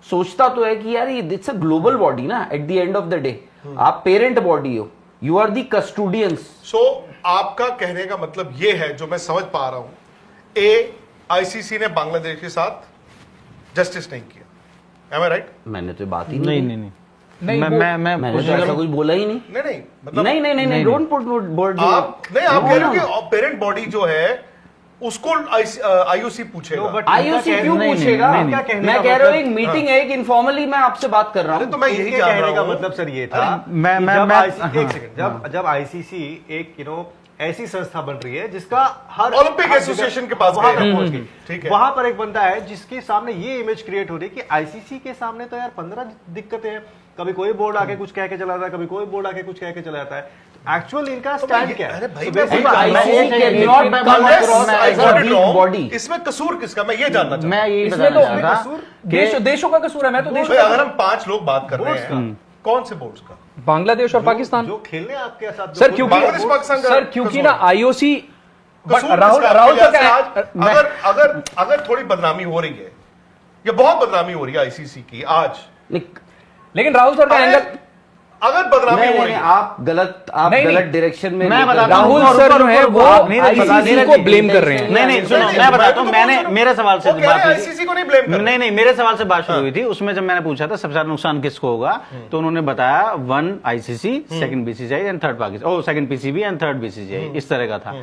सोचता तो है कि यार ये इट्स अ ग्लोबल बॉडी ना, at the end of the day आप पेरेंट बॉडी हो, यू आर द कस्टोडियंस। सो आपका कहने का मतलब ये है, जो मैं समझ पा रहा हूं, आईसीसी ने बांग्लादेश के साथ जस्टिस नहीं किया, एम आई राइट? मैंने तो बात ही नहीं नहीं नहीं मैंने तो ऐसा कुछ बोला ही नहीं। नहीं मतलब नहीं डोंट पुट वर्ड। आप कह रहे हो कि पेरेंट बॉडी जो है उसको आईओसी पूछेगा। आईओसी क्यों पूछेगा? मैं कह रहा हूँ एक मीटिंग है, एक इनफॉर्मली मैं आपसे बात कर रहा हूँ। तो मैं यही जान रहा हूँ, मतलब सर ये था, एक सेकंड, जब आईसीसी एक ऐसी संस्था बन रही है जिसका हर ओलंपिक एसोसिएशन के पास पहुंच गई, ठीक है, वहां पर एक बंदा है जिसके सामने ये इमेज क्रिएट हो रही है कि आईसीसी के सामने तो यार 15 दिक्कतें हैं, कभी कोई बोर्ड आके कुछ कह के चला जाता है, कभी कोई बोर्ड आके कुछ कह के चला जाता है। एक्चुअल इनका स्टैंड क्या है? अरे भाई बॉडी, इसमें कसूर किसका, मैं ये जानना चाहता हूं। मैं यही इसमें बताना तो चाहता देशों का कसूर है। मैं तो देश, अगर हम 5 लोग बात कर रहे हैं, कौन से बोर्ड्स का? बांग्लादेश और पाकिस्तान जो खेलने आपके साथ सर, क्योंकि बांग्लादेश पाकिस्तान का सर क्योंकि ना आईओसी राहुल अगर थोड़ी बदनामी हो रही है, ये बहुत बदनामी हो रही है आईसीसी की आज, लेकिन राहुल सर का एंगल, अगर बदनामी हो रही है, आप गलत डायरेक्शन में मैं बताता राहुल सर जो है वो आईसीसी को ब्लेम कर रहे हैं। नहीं सुनो, मैं बताता हूँ, मैंने मेरे सवाल से बात हुई आईसीसी को नहीं ब्लेम कर रहे। नहीं मेरे सवाल से बात शुरू हुई थी, उसमें जब मैंने पूछा था सबसे ज्यादा नुकसान किसको होगा, तो उन्होंने बताया 1 ICC, 2nd BCCI and 3rd Pakistan, 2nd PCB and 3rd BCCI, इस तरह का था।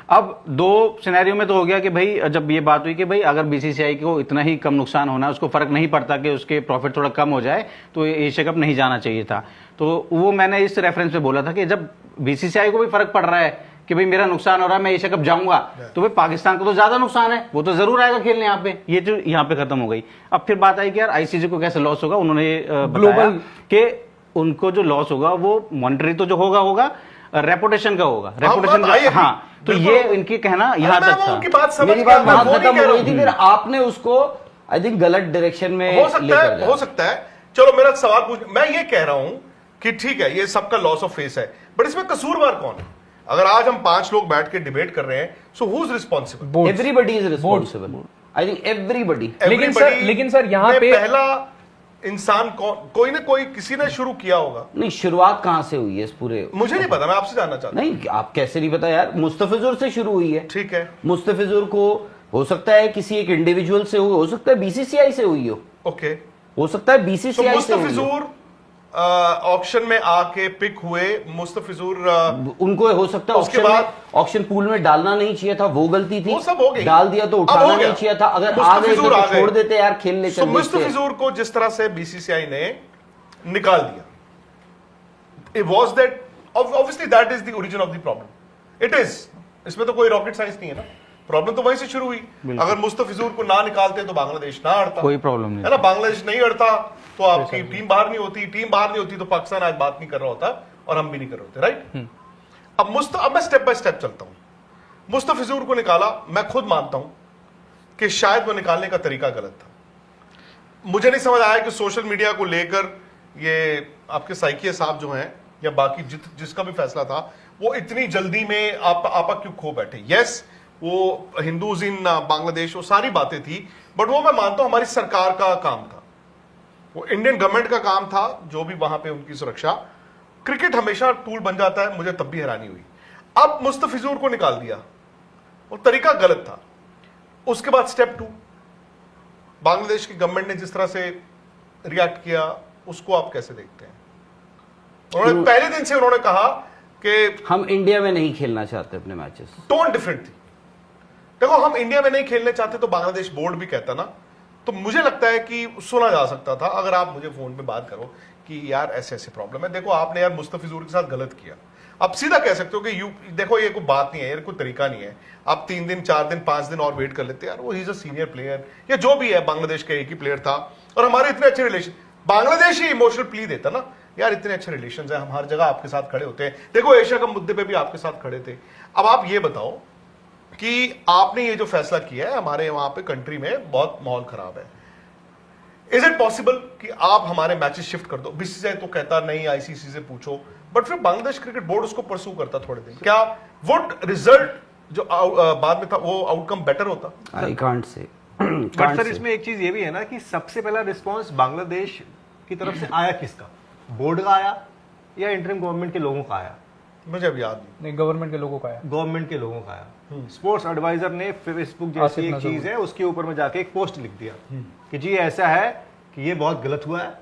अब 2 सिनेरियो में तो हो गया कि भाई जब ये बात हुई कि भाई अगर बीसीसीआई को इतना ही कम नुकसान होना है, उसको फर्क नहीं पड़ता कि उसके प्रॉफिट थोड़ा कम हो जाए, तो एशिया कप नहीं जाना चाहिए था। तो वो मैंने इस रेफरेंस पे बोला था कि जब बीसीसीआई को भी फर्क पड़ रहा है कि भाई मेरा नुकसान हो रहा है, मैं एशिया कप जाऊंगा, तो भाई पाकिस्तान को तो ज्यादा नुकसान है, वो तो जरूर आएगा खेलने यहाँ पे। ये जो यहाँ पे खत्म हो गई। अब फिर बात आई कि यार आईसीसी को कैसे लॉस होगा। उन्होंने ग्लोबल के उनको जो लॉस होगा वो मॉनिटरी तो जो होगा रेपुटेशन का होगा, रेपुटेशन का। हाँ, तो ये इनकी कहना यहाँ तक था। मेरी बात वहां खत्म हो गई थी, फिर आपने उसको आई थिंक गलत डायरेक्शन में हो सकता है। चलो मेरा सवाल पूछ, मैं ये कह रहा हूं कि ठीक है ये सबका लॉस ऑफ फेस है, बट इसमें कसूरवार कौन है? अगर आज हम 5 लोग बैठ के डिबेट कर रहे हैं, so who is responsible? Everybody is responsible, I think everybody. लेकिन सर यहाँ पे पहला इंसान कोई ना कोई किसी ने शुरू किया होगा। नहीं, शुरुआत कहां से हुई है इस पूरे? मुझे नहीं पता, मैं आपसे जानना चाहता हूं। नहीं, आप कैसे नहीं पता यार? मुस्तफिजुर से शुरू हुई है। ठीक है, मुस्तफिजुर को हो सकता है किसी एक इंडिविजुअल से हो सकता है बीसीसीआई से हुई हो। ओके, हो सकता है बीसीसीआई से हुई हो। मुस्तफिजुर ऑक्शन में आके पिक हुए, मुस्तफिजुर उनको हो सकता है उसके बाद ऑक्शन पूल में डालना नहीं चाहिए था, वो गलती थी, वो सब हो गई। डाल दिया तो उठाना नहीं चाहिए था, अगर आ गए तो छोड़ देते यार, खेल लेते। मुस्तफिजुर को जिस तरह से बीसीसीआई ने निकाल दिया, it was that obviously that is the origin of the problem. It is, इसमें तो कोई रॉकेट साइंस नहीं है ना, प्रॉब्लम तो वहीं से शुरू हुई। अगर मुस्तफिजुर को ना निकालते तो बांग्लादेश ना अड़ता, कोई प्रॉब्लम नहीं है ना। बांग्लादेश नहीं अड़ता तो आपकी टीम बाहर नहीं होती, टीम बाहर नहीं होती तो पाकिस्तान आज बात नहीं कर रहा होता और हम भी नहीं कर रहे होते, राइट। अब मैं स्टेप बाय स्टेप चलता हूं। मुस्तफिजुर को निकाला, मैं खुद मानता हूं कि शायद वो निकालने का तरीका गलत था। मुझे नहीं समझ आया कि सोशल मीडिया को लेकर ये आपके साइकिया साहब जो हैं या बाकी जिसका भी फैसला था, वो इतनी जल्दी में आपा क्यों खो बैठे। यस, वो हिंदूज इन बांग्लादेश, वो सारी बातें थी, बट वो मैं मानता हूं हमारी सरकार का काम था, वो इंडियन गवर्नमेंट का काम था, जो भी वहां पे उनकी सुरक्षा। क्रिकेट हमेशा टूल बन जाता है, मुझे तब भी हैरानी हुई। अब मुस्तफिजुर को निकाल दिया, वो तरीका गलत था। उसके बाद स्टेप 2, बांग्लादेश की गवर्नमेंट ने जिस तरह से रिएक्ट किया, उसको आप कैसे देखते हैं? उन्होंने पहले दिन से उन्होंने कहा कि हम इंडिया में नहीं खेलना चाहते अपने मैचेस। टोन डिफरेंट थी। देखो, हम इंडिया में नहीं खेलने चाहते तो बांग्लादेश बोर्ड भी कहता ना, तो मुझे लगता है कि सुना जा सकता था, अगर आप मुझे फोन पे बात करो कि यार ऐसे ऐसे प्रॉब्लम है। देखो आपने यार मुस्तफिजुर के साथ गलत किया, आप सीधा कह सकते हो कि देखो ये कोई बात नहीं है, ये कोई तरीका नहीं है, आप 3 दिन 4 दिन 5 दिन और वेट कर लेते यार, वो he is a senior player या जो भी है, बांग्लादेश का एक ही प्लेयर था और हमारे इतने अच्छे रिलेशन, बांग्लादेश ही इमोशनल प्ली देता ना यार, इतने अच्छे रिलेशन है, हम हर जगह आपके साथ खड़े होते हैं, देखो एशिया कप मुद्दे पे भी आपके साथ खड़े थे। अब आप ये बताओ कि आपने ये जो फैसला किया है, हमारे वहां पे कंट्री में बहुत माहौल खराब है, इज इट पॉसिबल कि आप हमारे मैचेस शिफ्ट कर दो? बीसीसीआई तो कहता नहीं, आईसीसी से पूछो, बट फिर बांग्लादेश क्रिकेट बोर्ड उसको परसू करता थोड़े दिन, क्या वुड रिजल्ट जो बाद में था वो आउटकम बेटर होता? I can't say. But sir इसमें एक चीज ये भी है ना कि सबसे पहला रिस्पांस बांग्लादेश की तरफ से आया किसका? बोर्ड का आया या इंटरिम गवर्नमेंट के लोगों का आया? मुझे अब याद नहीं। गवर्नमेंट के लोगों का है, गवर्नमेंट के लोगों का आया। स्पोर्ट्स एडवाइजर ने फेसबुक जैसी एक चीज है उसके ऊपर में जाके एक पोस्ट लिख दिया कि जी ऐसा है कि ये बहुत गलत हुआ है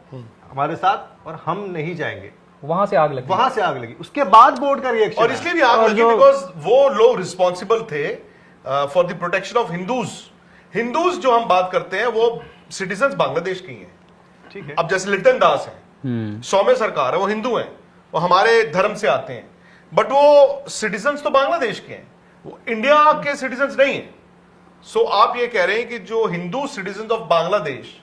हमारे साथ और हम नहीं जाएंगे। वहां से आग लगी, वहां से आग लगी, उसके बाद बोर्ड का रिएक्शन। और इसलिए भी आग लगी बिकॉज वो लोग रिस्पॉन्सिबल थे for the protection of Hindus जो हम बात करते हैं वो सिटीजन्स बांग्लादेश की हैं, ठीक है। अब जैसे लिटन दास है, सौम्य सरकार है, वो हिंदू हैं, वो हमारे धर्म से आते हैं, बट वो सिटीजन्स तो बांग्लादेश के हैं, वो इंडिया के सिटीजन्स नहीं है। सो आप ये कह रहे हैं कि जो हिंदू सिटीजन्स ऑफ बांग्लादेश,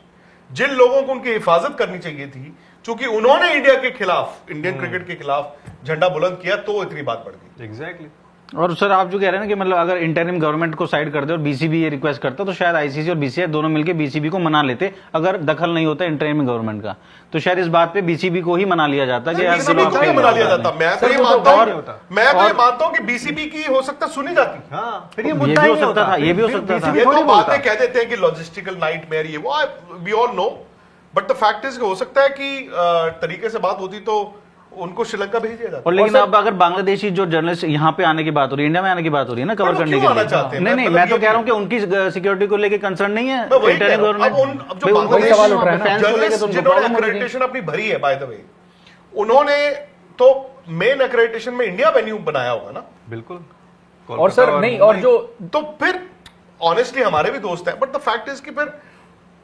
जिन लोगों को उनकी हिफाजत करनी चाहिए थी, चूंकि उन्होंने इंडिया के खिलाफ, इंडियन क्रिकेट के खिलाफ झंडा बुलंद किया, तो इतनी बात बढ़ गई। एग्जैक्टली। और सर आप जो कह रहे हैं ना कि मतलब अगर इंटरिम गवर्नमेंट को साइड कर दे और बीसीबी ये रिक्वेस्ट करता तो शायद आईसीसी और बीसीसीआई दोनों मिलकर बीसीबी को मना लेते, अगर दखल नहीं होता इंटरिम गवर्नमेंट का, तो शायद इस बात पे बीसीबी को ही मना लिया जाता कि यार बीसीबी को ही मना लिया जाता। मैं तो ये मानता हूं कि बीसीबी की हो सकता सुनी जाती। हाँ, फिर ये ये मुद्दा भी ही हो नहीं सकता होता। था, ये भी हो सकता था। ये तो बाद में कह देते हैं कि लॉजिस्टिकल नाइटमेयर ये वो, we all know, but the fact is हो सकता है कि तरीके से बात होती तो उनको श्रीलंका भेज दिया जाता। और लेकिन अब अगर बांग्लादेशी जो जर्नलिस्ट यहाँ पे आने की बात हो रही है, इंडिया में आने की बात हो रही है ना कवर करने के लिए, नहीं मैं तो कह रहा हूँ कि उनकी सिक्योरिटी को लेके कंसर्न नहीं है इंटरिम गवर्नमेंट। जिन्होंने एक्रेडिटेशन अपनी भरी है, बाय द वे, उन्होंने तो मेन एक्रेडिटेशन में इंडिया वेन्यू बनाया होगा ना। बिल्कुल। और सर नहीं, और जो तो फिर ऑनेस्टली हमारे भी दोस्त हैं, बट द फैक्ट इज कि फिर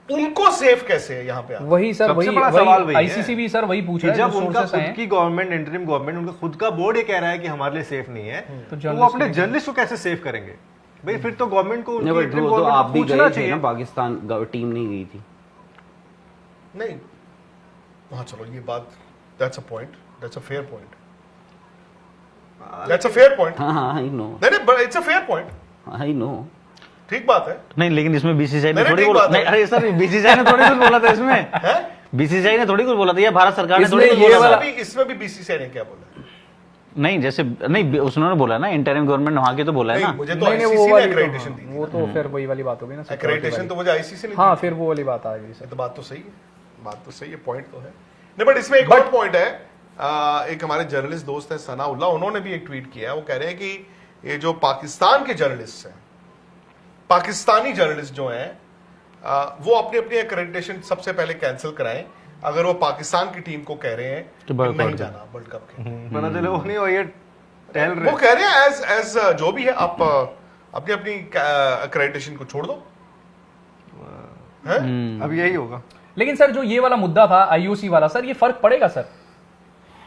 उनको सेफ कैसे है यहाँ पे? वही सर, सबसे बड़ा सवाल वही है। आईसीसी भी सर वही पूछ कि रहा है, जब जो उनका sources खुद हैं। की गवर्नमेंट, इंटरिम गवर्नमेंट, उनका खुद का बोर्ड ये कह रहा है कि हमारे लिए सेफ नहीं है, तो वो journalist अपने जर्नलिस्ट को कैसे सेव करेंगे भाई? फिर तो गवर्नमेंट को नहीं, बट वो तो आप भी गए थे ना, पाकिस्तान टीम नहीं गई थी। नहीं, हाँ चलो ये बात, that's a point, that's a fair point, that's a fair point. हाँ आई नो, नहीं it's a fair point, I know, ठीक बात है। नहीं लेकिन इसमें बीसीसीआई ने नहीं, थोड़ी ठीक बोला, बात है। नहीं अरे सर बीसीसीआई ने थोड़ी कुछ बोला था इसमें, बीसीसीआई ने थोड़ी कुछ बोला था या भारत सरकार ने थोड़ी कुछ ये बोला वाला- था? इसमें भी बीसीसीआई ने क्या बोला? नहीं जैसे नहीं उन्होंने बोला ना इंटरिम गवर्नमेंट वहां की तो बोला है नहीं, ना। मुझे तो नहीं नहीं, वो आईसीसी ने वाली एक्रेडिटेशन दी थी। वो तो फिर वही वाली बात हो गई ना, एक्रेडिटेशन तो मुझे आईसीसी ने दी। हाँ फिर वो वाली बात आ गई सर। तो बात तो सही है, बात तो सही है, पॉइंट तो है। नहीं बट इसमें एक और पॉइंट है, एक हमारे जर्नलिस्ट दोस्त है सनाउल्लाह, उन्होंने भी एक ट्वीट किया है, वो कह रहे हैं कि ये जो पाकिस्तान के जर्नलिस्ट हैं, पाकिस्तानी जर्नलिस्ट जो हैं, वो अपनी अपनी एक्रेडिटेशन सबसे पहले कैंसिल कराएं अगर वो पाकिस्तान की टीम को कह रहे हैं कि नहीं जाना वर्ल्ड कप के। पता चले वो नहीं, वो ये टहल रहे। वो कह रहे हैं एज जो भी है, आप अपनी अपनी एक्रेडिटेशन को छोड़ दो, हैं? अब यही होगा। लेकिन सर जो ये वाला मुद्दा था आईओसी वाला, सर ये फर्क पड़ेगा सर?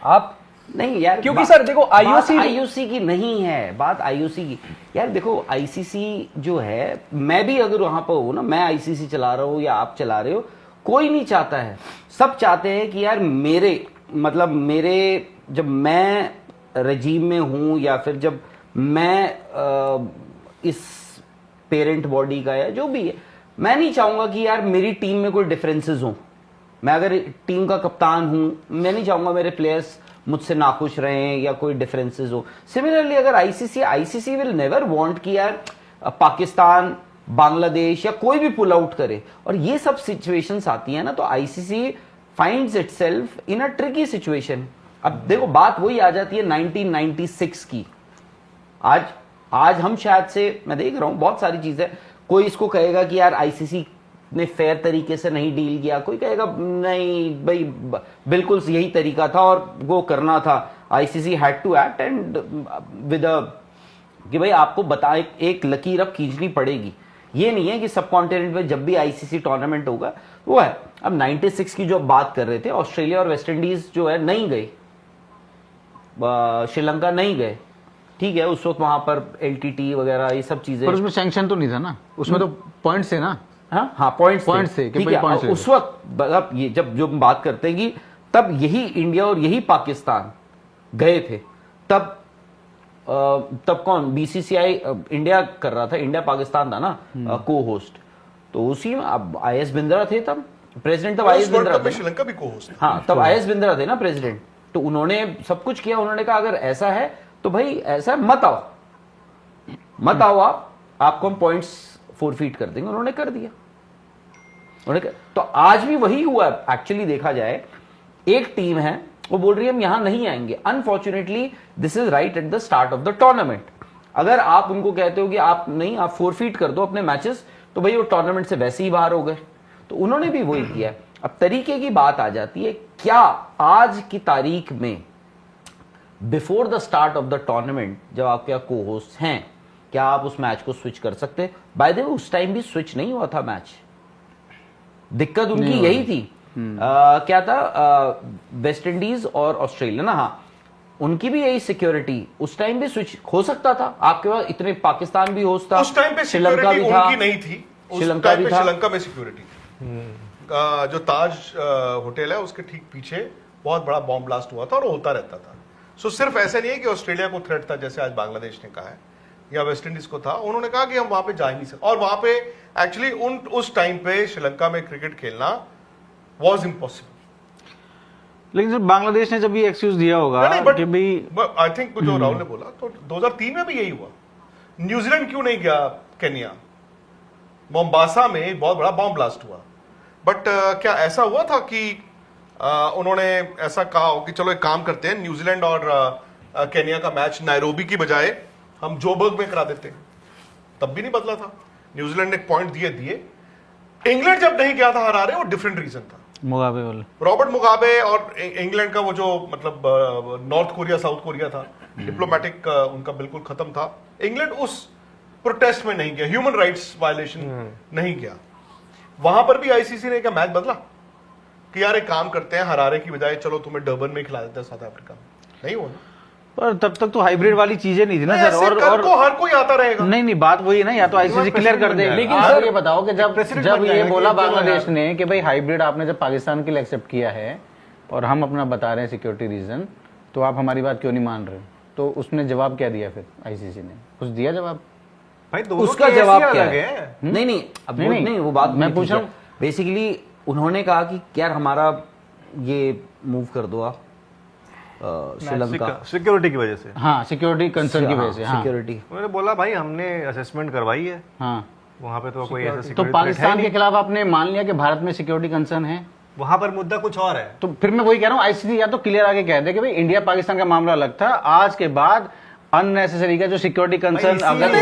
आप नहीं यार, क्योंकि सर देखो आईओसी की नहीं है बात, आईओसी की यार देखो, आईसीसी जो है, मैं भी अगर वहां पर हूं ना, मैं आईसीसी चला रहा हूं या आप चला रहे हो, कोई नहीं चाहता है, सब चाहते हैं कि यार मेरे जब मैं रजीम में हूं या फिर जब मैं इस पेरेंट बॉडी का या जो भी है, मैं नहीं चाहूंगा कि यार मेरी टीम में कोई डिफरेंसेस हो। मैं अगर टीम का कप्तान हूं, मैं नहीं चाहूंगा मेरे प्लेयर्स मुझसे नाखुश रहें या कोई डिफरेंसेस हो। सिमिलरली अगर आईसीसी विल नेवर वांट कि यार पाकिस्तान, बांग्लादेश या कोई भी पुल आउट करे, और ये सब सिचुएशंस आती है ना, तो ICC finds itself in a tricky situation. अब देखो बात वही आ जाती है 1996 की। आज हम शायद से, मैं देख रहा हूं बहुत सारी चीजें, कोई इसको कहेगा कि यार आईसीसी ने फेयर तरीके से नहीं डील किया, कोई कहेगा नहीं भाई बिल्कुल यही तरीका था और वो करना था, ICC had to act and with कि भाई आपको बता एक लकीर अब खींचनी पड़ेगी। ये नहीं है कि सब कॉन्टिनेंट में जब भी आईसीसी टूर्नामेंट होगा वो है। अब 96 की जो आप बात कर रहे थे, ऑस्ट्रेलिया और वेस्ट इंडीज जो है नहीं गई, श्रीलंका नहीं गए, ठीक है, उस वक्त वहां पर LTT वगैरह ये सब चीजें, पर उसमें सैंक्शन तो नहीं था ना, उसमें तो पॉइंट्स थे ना। हाँ पॉइंट्स थे कि ठीक भाई है। points ले उस वक्त अब ये जब जो हम बात करते हैं कि तब यही इंडिया और यही पाकिस्तान गए थे, तब कौन BCCI इंडिया कर रहा था, इंडिया पाकिस्तान था ना को होस्ट, तो उसी में अब IS बिंद्रा थे, तब प्रेसिडेंट तब IS बिंद्रा थे, श्रीलंका भी को-होस्ट है। हाँ तब IS बिंद्रा थे ना प्रेसिडेंट, तो उन्होंने सब कुछ किया, उन्होंने कहा अगर ऐसा है तो भाई ऐसा है, मत आओ आपको हम पॉइंट्स फोरफीट कर देंगे, उन्होंने कर दिया। तो आज भी वही हुआ एक्चुअली, देखा जाए एक टीम है वो बोल रही है हम यहां नहीं आएंगे, unfortunately this is right at the start of the tournament. अगर आप उनको कहते हो कि आप नहीं, आप फोरफीट कर दो अपने मैचेस, तो भाई वो टूर्नामेंट से वैसे ही बाहर हो गए, तो उन्होंने भी वही किया है। अब तरीके की बात आ जाती है, क्या आज की तारीख में before the start of the tournament जब आपके यहाँ को होस्ट हैं, क्या आप उस मैच को स्विच कर सकते? बाय द वे उस टाइम भी स्विच नहीं हुआ था मैच, दिक्कत उनकी यही थी। क्या था, वेस्ट इंडीज और ऑस्ट्रेलिया ना, हाँ उनकी भी यही सिक्योरिटी, उस टाइम भी स्विच हो सकता था, आपके पास इतने पाकिस्तान भी होस्ट था, उस टाइम पे श्रीलंका भी था, उनकी नहीं थी, उस श्रीलंका टाइम भी पे था। श्रीलंका में सिक्योरिटी थी। जो ताज होटल है उसके ठीक पीछे बहुत बड़ा बॉम्ब ब्लास्ट हुआ था और वो होता रहता था। सो सिर्फ ऐसा नहीं है कि ऑस्ट्रेलिया को थ्रेट था जैसे आज बांग्लादेश ने कहा है या वेस्ट इंडीज को था, उन्होंने कहा कि हम वहां पे जा ही नहीं सकते, और वहां पे एक्चुअली उस टाइम पे श्रीलंका में क्रिकेट खेलना वॉज इम्पॉसिबल। लेकिन जब बांग्लादेश ने जब ये एक्सक्यूज दिया होगा कि भाई, आई थिंक जो राहुल ने बोला तो 2003 में भी यही हुआ। न्यूजीलैंड क्यों नहीं गया केन्या? मोम्बासा में बहुत बड़ा बॉम्ब ब्लास्ट हुआ, बट क्या ऐसा हुआ था कि उन्होंने ऐसा कहा हो कि चलो एक काम करते हैं, न्यूजीलैंड और केन्या का मैच नायरोबी की बजाय हम जोबर्ग में करा देते हैं? तब भी नहीं बदला था, न्यूजीलैंड ने पॉइंट दिए। इंग्लैंड जब नहीं गया था हरारे, वो डिफरेंट रीजन था, मुगाबे वाले, रॉबर्ट मुगाबे और इंग्लैंड का वो जो मतलब नॉर्थ कोरिया साउथ कोरिया था, डिप्लोमेटिक उनका बिल्कुल खत्म था। इंग्लैंड उस प्रोटेस्ट में नहीं गया, ह्यूमन राइट्स वायलेशन नहीं गया। वहां पर भी आईसीसी ने क्या मैच बदला कि यार एक काम करते हैं, हरारे की बजाय चलो तुम्हें डर्बन में खिला देते हैं साउथ अफ्रीका में? नहीं हुआ ना, पर तब तक तो हाइब्रिड वाली चीजें नहीं थी ना सर। और हर कोई आता रहेगा। नहीं बात वही है ना, या तो आईसीसी क्लियर कर दे। लेकिन सर ये बताओ कि जब ये बोला बांग्लादेश ने कि भाई हाइब्रिड आपने जब पाकिस्तान के लिए एक्सेप्ट किया है और हम अपना बता रहे हैं सिक्योरिटी रीजन, तो आप हमारी बात क्यों नहीं मान रहे? तो उसने जवाब क्या दिया फिर? आईसीसी ने कुछ दिया जवाब? भाई उसका जवाब क्या है? नहीं अब नहीं वो बात मैं पूछ रहा हूँ। बेसिकली उन्होंने कहा कि यार हमारा ये मूव कर दो आप श्रीलंका, सिक्योरिटी की वजह से। हाँ, सिक्योरिटी कंसर्न की वजह से। हाँ, सिक्योरिटी। उन्होंने बोला भाई हमने असेसमेंट करवाई है, हाँ, वहां पे तो कोई ऐसा तो सिक्योरिटी पाकिस्तान के खिलाफ आपने मान लिया कि भारत में सिक्योरिटी कंसर्न है, वहां पर मुद्दा कुछ और है। तो फिर मैं वही कह रहा हूँ, आईसीसी या तो क्लियर आके कह दे कि भाई इंडिया पाकिस्तान का मामला अलग था, आज के बाद अननेसेसरी का जो सिक्योरिटी कंसर्न अगर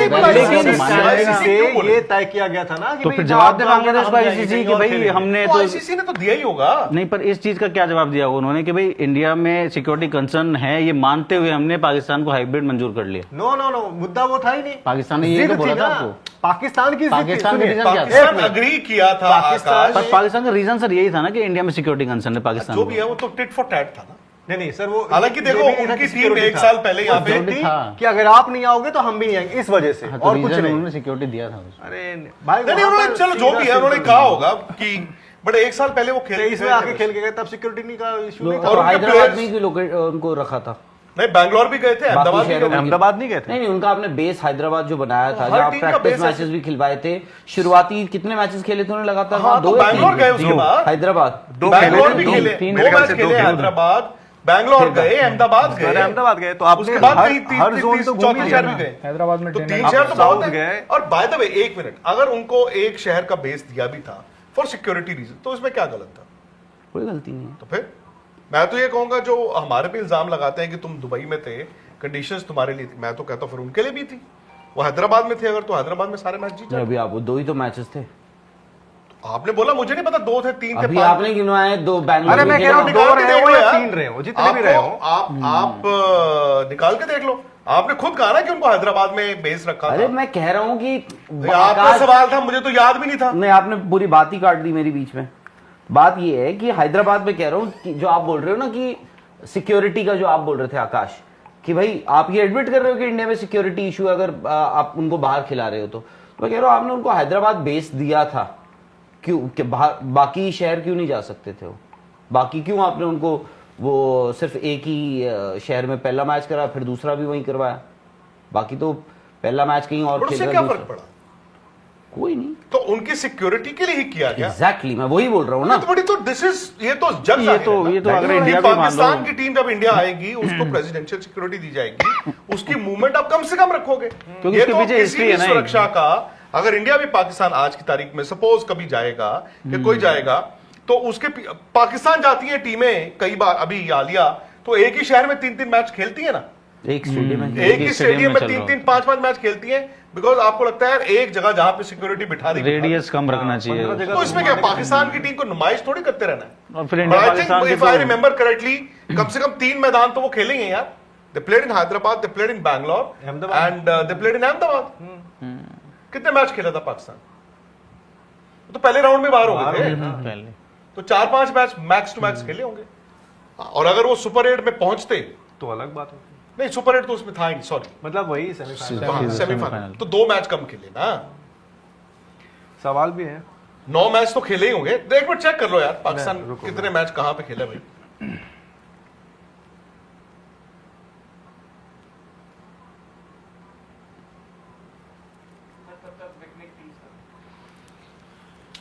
ये तय किया गया था ना कि तो फिर जवाब दे बांग्लादेश को आईसीसी कि भाई हमने तो आईसीसी ने तो दिया ही होगा। नहीं, पर इस चीज का क्या जवाब दिया उन्होंने कि भाई इंडिया में सिक्योरिटी कंसर्न है, ये मानते हुए हमने पाकिस्तान को हाइब्रिड मंजूर कर लिया। नो मुद्दा वो था ही नहीं। पाकिस्तान ने ये तो बोला था आपको, पाकिस्तान की पाकिस्तान का रीजन क्या था? पाकिस्तान अग्री किया था आकाश, पर पाकिस्तान का रीजन सर यही था ना कि इंडिया में सिक्योरिटी कंसर्न है पाकिस्तान जो को। भी है वो तो टिट फॉर टैट था ना। नहीं सर, वो हालांकि देखो उनकी टीम एक साल पहले यहाँ पे थी कि अगर आप नहीं आओगे तो हम भी नहीं आएंगे, इस वजह से, और कुछ नहीं। उन्होंने सिक्योरिटी दिया था। अरे भाई नहीं उन्होंने चलो जो भी है उन्होंने कहा होगा कि बट एक साल पहले वो खेल इसमें आके खेल के गए, तब सिक्योरिटी नहीं का इशू नहीं था। और हैदराबाद में भी उनको रखा था। नहीं, बैंगलोर भी गए थे, अहमदाबाद भी गए थे। अहमदाबाद नहीं गए थे। नहीं उनका आपने बेस हैदराबाद जो बनाया था, हर जहाँ टीम का प्रैक्टिस बेस मैचेस भी खिलवाए थे। शुरुआती कितने मैचेस खेले थे उन्होंने लगातार? हाँ, तो बैंगलोर गए उसके बाद, हैददराबाद, बैंगलोर भी खेले, दो मैच खेले, हैदराबाद, बैंगलोर गए, अहमदाबाद गए, तो आपने उसके बाद हर तीन जोन तो चौथे शहर भी गए। हैदराबाद में तो 10 तीन शहर तो बहुत है। गए। और बाय द वे एक मिनट, अगर उनको एक शहर का बेस दिया भी था फॉर सिक्योरिटी रीजन, तो इसमें क्या गलत था? कोई गलती नहीं है। तो फिर मैं तो ये कहूंगा, जो हमारे पे इल्जाम लगाते हैं कि तुम दुबई में थे, कंडीशंस तुम्हारे लिए थी, मैं तो कहता हूं फिर उनके लिए भी थी। वो हैदराबाद में थे, अगर तो हैदराबाद में सारे मैच जीत जाते। अभी आप 2 ही तो मैचेस थे। आपने बोला मुझे नहीं पता 2 थे 3 थे अभी 5 आपने गिनवाए 2 बैंगलोर अरे मैं में कह रहा हूं खेला। 2 रहे हो या 3 रहे हो, जितने भी रहे हो आप निकाल के देख लो। आपने खुद कहा ना कि उनको हैदराबाद में बेस रखा अरे था। मैं कह रहा हूँ कि आपका सवाल था, मुझे तो याद भी नहीं था। नहीं, आपने पूरी बात ही काट दी मेरी बीच में। बात ये है कि हैदराबाद में कह रहा हूँ कि जो आप बोल रहे हो ना कि सिक्योरिटी का जो आप बोल रहे थे आकाश, कि भाई आप ये एडमिट कर रहे हो कि इंडिया में सिक्योरिटी इशू अगर आप उनको बाहर खिला रहे हो तो मैं कह रहा हूँ आपने उनको हैदराबाद बेस दिया था, क्यों कि बाकी शहर क्यों नहीं जा सकते थे वो? बाकी क्यों आपने उनको वो सिर्फ एक ही शहर में पहला मैच करा फिर दूसरा भी वहीं करवाया? बाकी तो पहला मैच कहीं और खेल क्या फर्क पड़ा? कोई नहीं, तो उनकी सिक्योरिटी के लिए ही किया गया। एग्जैक्टली मैं वही बोल रहा हूँ ना। तो बड़ी तो दिस इज ये तो जग ये तो अगर इंडिया भी मान लो, पाकिस्तान की टीम जब इंडिया आएगी उसको प्रेसिडेंशियल सिक्योरिटी दी जाएगी, उसकी मूवमेंट आप कम से कम रखोगे। क्योंकि ये उसके तो पीछे किसी हिस्ट्री भी है ना, सुरक्षा का, अगर इंडिया भी पाकिस्तान आज की तारीख में सपोज कभी जाएगा या कोई जाएगा तो उसके पाकिस्तान जाती है टीमें कई बार, अभी आलिया तो एक ही शहर में 3-3 मैच खेलती है ना, एक स्टेडियम में एक ही स्टेडियम में चल रहा 3-3 5-5 मैच खेलती है, बिकॉज आपको लगता है यार एक जगह जहां पे सिक्योरिटी बिठा दी, रेडियस कम रखना चाहिए। तो इसमें क्या पाकिस्तान की टीम को नुमाइश थोड़ी करते रहना है। और फिर इंडिया पाकिस्तान के इफ आई रिमेंबर करेक्टली कम से कम 3 मैदान तो वो खेलेंगे यार। They played in Hyderabad, they played in Bangalore and they played in Ahmedabad. कितने मैच खेला था पाकिस्तान? तो पहले राउंड में बाहर हो गए थे, पहले तो 4-5 मैच मैक्स टू मैक्स खेले होंगे। और अगर वो सुपर 8 में पहुंचते तो अलग बात होती, नहीं सुपर 8 तो उसमें था ही नहीं, सॉरी मतलब वही सेमीफाइनल। सेमीफाइनल तो 2 मैच कम खेले ना, सवाल भी है। 9 मैच तो खेले ही होंगे। एक मिनट चेक कर लो यार पाकिस्तान रुको, कितने मैच कहां पे खेला भाई।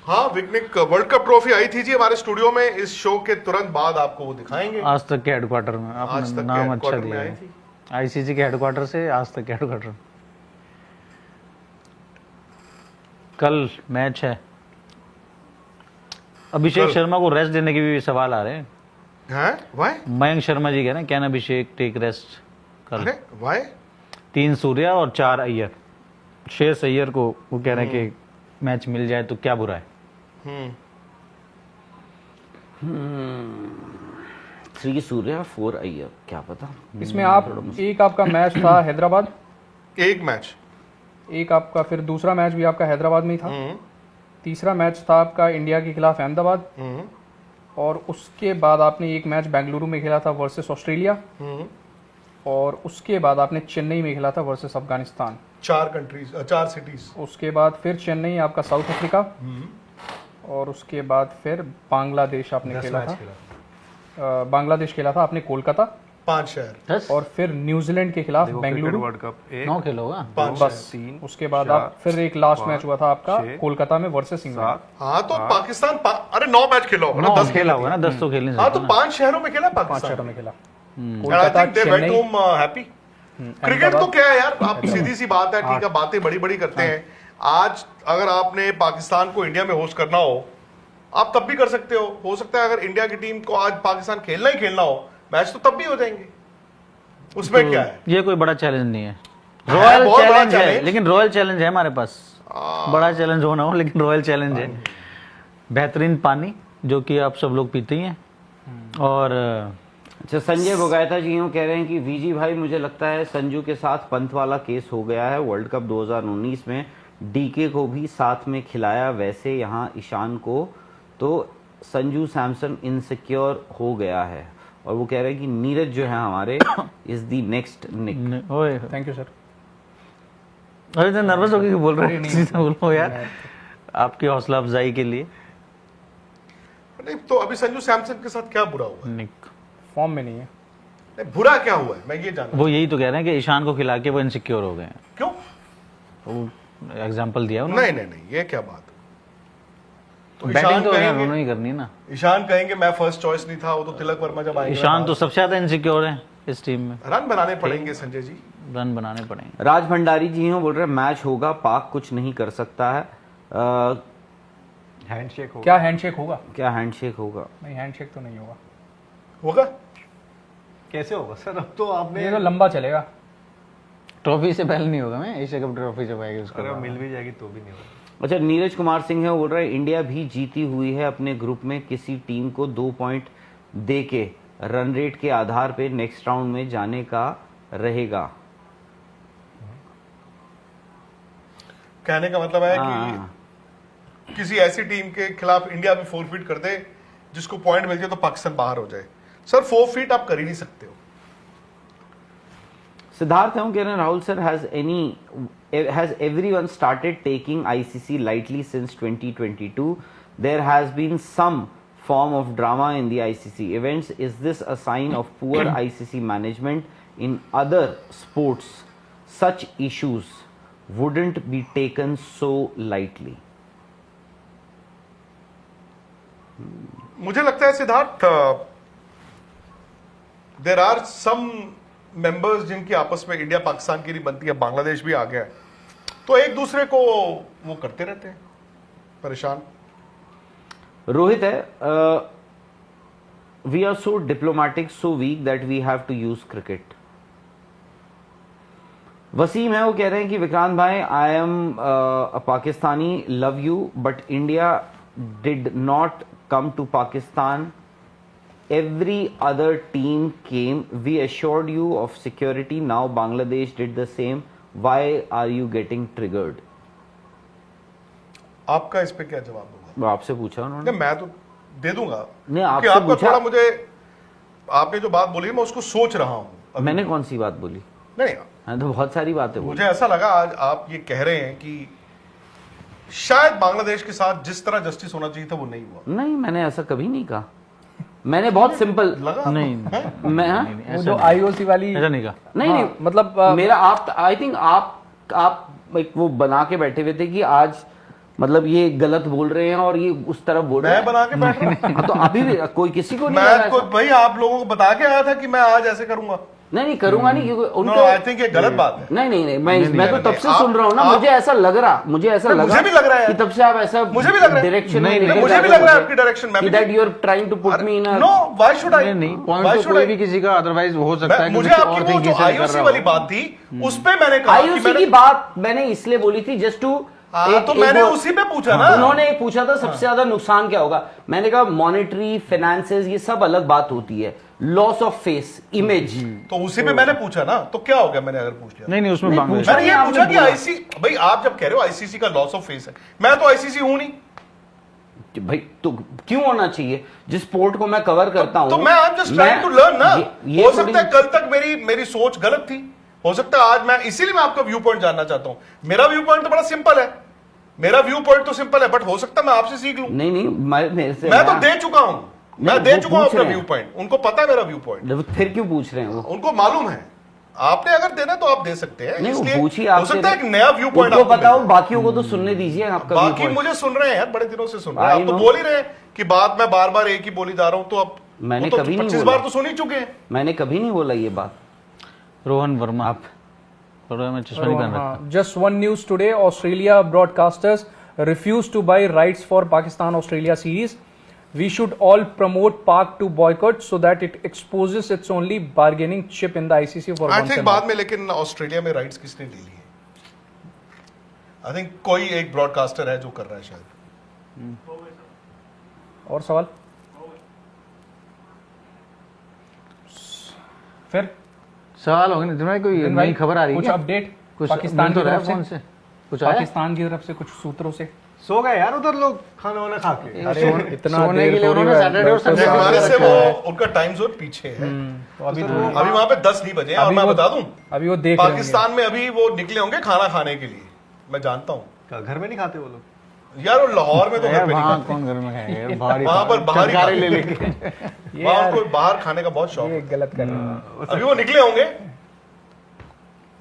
हाँ विकनिक वर्ल्ड कप ट्रॉफी आई थी जी हमारे स्टूडियो में, इस शो के तुरंत बाद आपको वो दिखाएंगे। आज तक के हेडक्वार्टर में आज आपने तक नाम के अच्छा headquarter में दिया आई है। थी। आईसीसी के हेडक्वार्टर से आज तक के हेडक्वार्टर। कल मैच है। अभिषेक कल। शर्मा को रेस्ट देने के भी सवाल आ रहे हैं। हैं व्हाई? मयंक शर्मा जी कह रहे हैं कैन अभिषेक टेक रेस्ट कल। अरे व्हाई? 3 सूर्या और 4 अय्यर। शेष अय्यर को वो कह रहे हैं कि मैच मिल जाए तो क्या बुरा है। 3 सूर्या 4 अय्यर, क्या पता। इसमें आप एक आपका मैच था हैदराबाद, एक मैच, एक आपका फिर दूसरा मैच भी आपका हैदराबाद में ही था, तीसरा मैच था आपका इंडिया के खिलाफ अहमदाबाद, और उसके बाद आपने एक मैच बेंगलुरु में खेला था वर्सेस ऑस्ट्रेलिया, और उसके बाद आपने चेन्नई में खेला था वर्सेस अफगानिस्तान। 4 सिटीज। उसके बाद फिर चेन्नई आपका साउथ अफ्रीका, और उसके बाद फिर बांग्लादेश आपने खेला था। बांग्लादेश खेला था आपने कोलकाता, 5 शहर, और फिर न्यूजीलैंड के खिलाफ बेंगलुरु। वर्ल्ड कप 9 खेला होगा। 5 बस 3 उसके बाद आप फिर एक लास्ट मैच हुआ था आपका 6, कोलकाता में वर्सेस इंग्लैंड। 7। हाँ तो पाकिस्तान अरे 9 मैच खेला होगा ना, 9 10 खेला होगा ना, 10 तो खेल नहीं हाँ तो सकते ना। 5 शहरों में खेला 5 पाकिस्तान। शहरों में खेला। And I Kolkata, think they went Chennai, home happy। Cricket तो क्या है यार, आप सीधी सी बात है, ठीक है बातें बड़ी बड़ी करते हैं। आज अगर आपने पाकिस्तान को इंडिया में होस्ट करना हो आप तब भी कर सकते हो सकता है अगर इंडिया की टीम को आज पाकिस्तान खेलना ही खेलना हो मैच तो तब भी हो जाएंगे, उसमें क्या है। ये कोई बड़ा चैलेंज नहीं है। है, रॉयल बहुत बड़ा चैलेंज है, challenge। लेकिन रॉयल चैलेंज है हमारे पास। बड़ा चैलेंज हो ना हो लेकिन रॉयल चैलेंज है। बेहतरीन पानी जो कि आप सब लोग पीते ही हैं। और अच्छा, संजय बोगायता जी यूँ कह रहे हैं कि वीजी भाई मुझे लगता है संजू के साथ पंत वाला केस हो गया है। वर्ल्ड कप 2019 में डीके को भी साथ में खिलाया, वैसे यहाँ ईशान को, तो संजू सैमसन इनसिक्योर हो गया है। और वो कह रहे हैं कि नीरज जो है हमारे इज द नेक्स्ट निक। ओए थैंक यू सर। अरे तो नर्वस होके क्यों बोल रहे हैं? सीधा बोलो यार, आपकी हौसला अफजाई के लिए। नहीं तो अभी संजू सैमसन के साथ क्या बुरा हुआ है? निक फॉर्म में नहीं है। नहीं, बुरा क्या हुआ है मैं ये जानना वो यही तो कह रहे हैं कि ईशान को खिला के वो इनसिक्योर हो गए हैं। क्यों? वो एग्जांपल दिया उन्होंने। नहीं ये क्या बात है? तो बैटिंग तो कहेंगे- उन्होंने ही करनी ना। ईशान कहेंगे मैं फर्स्ट चॉइस नहीं था, वो तो तिलक वर्मा जब आएंगे ईशान तो सबसे ज्यादा इनसिक्योर है इस टीम में। रन बनाने पड़ेंगे संजय जी। रन बनाने पड़ेंगे। राज भंडारी जी हैं बोल रहे हैं मैच होगा, पाक कुछ नहीं कर सकता है। हैंडशेक हो क्या हैंडशेक होगा? क्या हैंडशेक होगा? नहीं, हैंडशेक तो नहीं होगा। होगा? कैसे होगा सर? अब तो आपने ये तो लंबा चलेगा। ट्रॉफी से पहले नहीं होगा। मैं एशिया कप ट्रॉफी जब आएगी उसको अगर मिल भी जाएगी तो भी नहीं होगा। अच्छा, नीरज कुमार सिंह है वो बोल रहे हैं इंडिया भी जीती हुई है अपने ग्रुप में, किसी टीम को 2 पॉइंट दे के रन रेट के आधार पे नेक्स्ट राउंड में जाने का रहेगा। कहने का मतलब है हाँ। कि किसी ऐसी टीम के खिलाफ इंडिया भी फोरफिट कर दे जिसको पॉइंट मिल जाए तो पाकिस्तान बाहर हो जाए। सर 4 फीट आप कर ही नहीं सकते हो। सिद्धार्थ हम कह रहे हैं Rahul sir, has everyone started taking ICC lightly since 2022? There has been some form of drama in the ICC events. Is this a sign of poor ICC management in other sports? Such issues wouldn't be taken so lightly. मुझे लगता है Siddharth, there are some members जिनकी आपस में India Pakistan की नहीं बनती है, बांग्लादेश भी आ गया है, तो एक दूसरे को वो करते रहते हैं परेशान। रोहित है, we are so diplomatic, so weak that we have to use cricket. Wasim है, वो कह रहे हैं कि विक्रांत भाई, I am a Pakistani, love you, but India did not come to Pakistan. Every other team came. We assured you of security. Now Bangladesh did the same. Why are you getting triggered? आपका इस पे क्या जवाब होगा? वो आपसे पूछा उन्होंने। नहीं, मैं तो दे दूंगा। नहीं, क्योंकि आपसे आपका पूछा। थोड़ा मुझे, आपने जो बात बोली मैं उसको सोच रहा हूँ। मैंने कौन सी बात बोली? नहीं, हाँ, तो बहुत सारी बातें बोली। मुझे ऐसा लगा आज आप ये कह रहे हैं कि शायद बांग्लादेश के साथ जिस तरह जस्टिस होना चाहिए था वो नहीं हुआ। नहीं, मैंने ऐसा कभी नहीं कहा। मैंने बहुत सिंपल लगा नहीं मैं हाँ? वो जो आईओसी वाली ऐसा नहीं कहा। नहीं नहीं, मतलब मेरा आप आई थिंक आप एक वो बना के बैठे हुए थे कि आज मतलब ये गलत बोल रहे हैं और ये उस तरफ बोल रहे मैं हैं। बना के बैठ रहा हूं। हाँ, तो अभी भी कोई किसी को नहीं लगा मैं ऐसा। कोई भाई आप लोगों को बता के आया था कि मैं आज ऐसे करूंगा। नहीं करूंगा नहीं, क्योंकि नो, उनको आई थिंक ये गलत बात है। नहीं मैं तो तब से आप- सुन रहा हूँ ना, आप- मुझे ऐसा लग रहा, मुझे ऐसा नहीं, लगा मुझे भी लग रहा है कि तब से आप ऐसा मुझे भी लग रहा है। डायरेक्शन नहीं, नहीं, मुझे भी लग रहा है आपकी डायरेक्शन में भी that you are trying to put me in no, why should I? नहीं पॉइंट तो कोई भी किसी का अदरवाइज हो सकता है कि मुझे कुछ आपकी और वो थिंकिंग जो से कर आईओसी रहा वाली हो। बात थी उस पे मैंने कहा कि आईओसी की बात मैंने इसलिए बोली थी जस्ट टू तो मैंने उसी पे पूछा ना। उन्होंने पूछा था सबसे ज्यादा नुकसान क्या होगा। मैंने कहा मॉनेटरी, फाइनेंसेस, ये सब अलग बात होती है, लॉस ऑफ फेस, इमेज। तो उसी पे मैंने पूछा ना, तो क्या हो गया मैंने अगर पूछ लिया? नहीं उसमें नहीं, बांग्लादेश पूछा मैंने ये आपने पूछा कि बोला। आईसी, भाई आप जब कह रहे हो आईसीसी का लॉस ऑफ फेस है, मैं तो आईसीसी हूं नहीं, भाई तो क्यों होना चाहिए? जिस स्पोर्ट को मैं कवर करता हूं तो मैं I am just trying to learn ना। ये हो थोड़ी- सकता है कल तक मेरी सोच गलत थी, हो सकता है आज मैं, इसीलिए मैं आपका व्यू पॉइंट जानना चाहता हूं। मेरा व्यू पॉइंट तो बड़ा सिंपल है, मेरा व्यू पॉइंट तो सिंपल है, बट हो सकता है मैं आपसे सीख लूं। नहीं मेरे से मैं तो दे चुका हूं, मैं नहीं, दे वो चुका हूं पूछ अपना रहे व्यू हैं। पॉइंट, उनको पता है मेरा व्यू पॉइंट, फिर क्यों पूछ रहे हैं वो? उनको मालूम है। आपने अगर देना तो आप दे सकते हैं, नहीं, वो इसलिए पूछिए हो आपसे। सकता है एक नया व्यू पॉइंट उनको आपको पता हो, मिले। बाकियों को तो सुनने दीजिए आपका व्यू बाकी पॉइंट। मुझे सुन रहे हैं यार, बड़े दिनों से सुन रहे हैं, I आप तो know। बोल ही रहे हैं कि बात मैं बार बार एक ही बोली जा रहा हूं, तो अब मैंने वो तो कभी नहीं 25 बोला। बार तो सुन ही चुके हैं। मैंने कभी नहीं बोला ये बात। रोहन वर्मा आप मैं चश्मा नहीं पहन रखा। Just one news today: Australia broadcasters refuse to buy rights for Pakistan-Australia series. We should all promote Pak to boycott so that it exposes its only bargaining chip in the ICC for I once think and all. बाद में, लेकिन Australia में rights किसने ले लिए? I think कोई एक broadcaster है जो कर रहा है शायद। और सवाल? फिर सवाल होगा नहीं, कोई दिन नई भाई, खबर आ रही है कुछ क्या? अपडेट कुछ पाकिस्तान मिल तो की रहा है तरफ से? फोन से कुछ आया? पाकिस्तान की तरफ से कुछ सूत्रों से सो गए यार उधर लोग खाना वाना खा के। इतना सोने देर के लिए थोड़ी उन्होंने हुआ है, सैटरडे और दस- संडे नहीं, को हमारे रखा से है। वो उनका टाइम जोन पीछे है। तो अभी अभी वहां पे 10 नहीं बजे हैं, और अभी मैं वो- बता दूं अभी वो देख रहे होंगे। पाकिस्तान में अभी वो निकले होंगे खाना खाने के लिए, मैं जानता हूं क्या घर में नहीं खाते वो लोग? यार। वो लाहौर में तो घर यार पे नहीं वहाँ खाते, कौन घर में खाएगा यार? बाहर ही वहां पर बाहर ही चटकारे खाते। ले लेके वहां उनको बाहर खाने का बहुत शौक ये है। गलत कर रहे हैं। अभी वो निकले होंगे,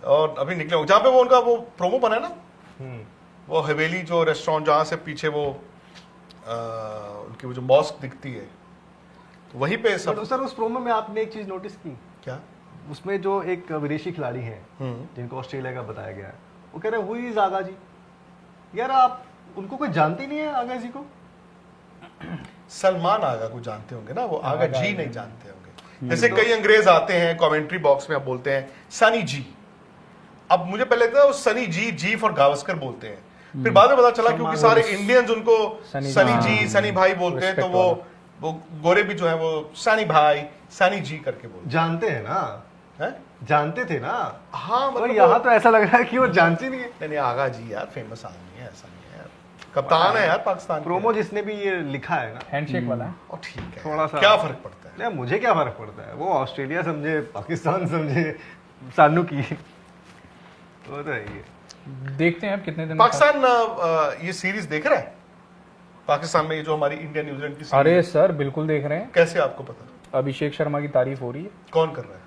और अभी निकले होंगे जहां पे वो उनका वो प्रोमो बना है ना, वो हवेली जो रेस्टोरेंट जहां से पीछे वो उनकी वो जो मॉस्क दिखती है, तो वहीं पे सब। बट सर उस प्रोमो में आपने एक चीज नोटिस की, क्या? उसमें जो एक विदेशी खिलाड़ी हैं जिनको ऑस्ट्रेलिया का बताया गया है, वो कह रहे हैं हुई इज आगा जी। यार आप उनको कोई जानते ही नहीं है आगा जी को? सलमान आगा को जानते होंगे ना, वो आगा जी नहीं जानते होंगे। जैसे कई अंग्रेज आते हैं कमेंट्री बॉक्स में, अब बोलते हैं सनी जी। अब मुझे पहले लगता था वो सनी जी फॉर गावस्कर बोलते हैं, फिर बाद में पता चला क्योंकि सारे इंडियंस उनको सनी जी, सनी भाई बोलते हैं, तो वो गोरे भी जो है वो सनी भाई, सनी जी करके बोलते जानते हैं ना, हैं। जानते थे ना। हाँ और मतलब यहाँ तो ऐसा लग रहा है कि वो जानते नहीं है। नहीं, आगा जी यार फेमस आदमी है, ऐसा नहीं है यार। कप्तान है यार पाकिस्तान के। प्रोमो जिसने भी ये लिखा है ना, हैंडशेक वाला है। और ठीक है, थोड़ा सा क्या फर्क पड़ता है? नहीं, मुझे क्या फर्क पड़ता है, वो ऑस्ट्रेलिया समझे, पाकिस्तान समझे, सानू की, वो तो है ही है। देखते हैं अब कितने दिन पाकिस्तान ये सीरीज देख रहा है पाकिस्तान में, ये जो हमारी इंडिया न्यूजीलैंड की सीरीज, अरे सर बिल्कुल देख रहे हैं। कैसे आपको पता? अभिषेक शर्मा की तारीफ हो रही है। कौन कर रहा है?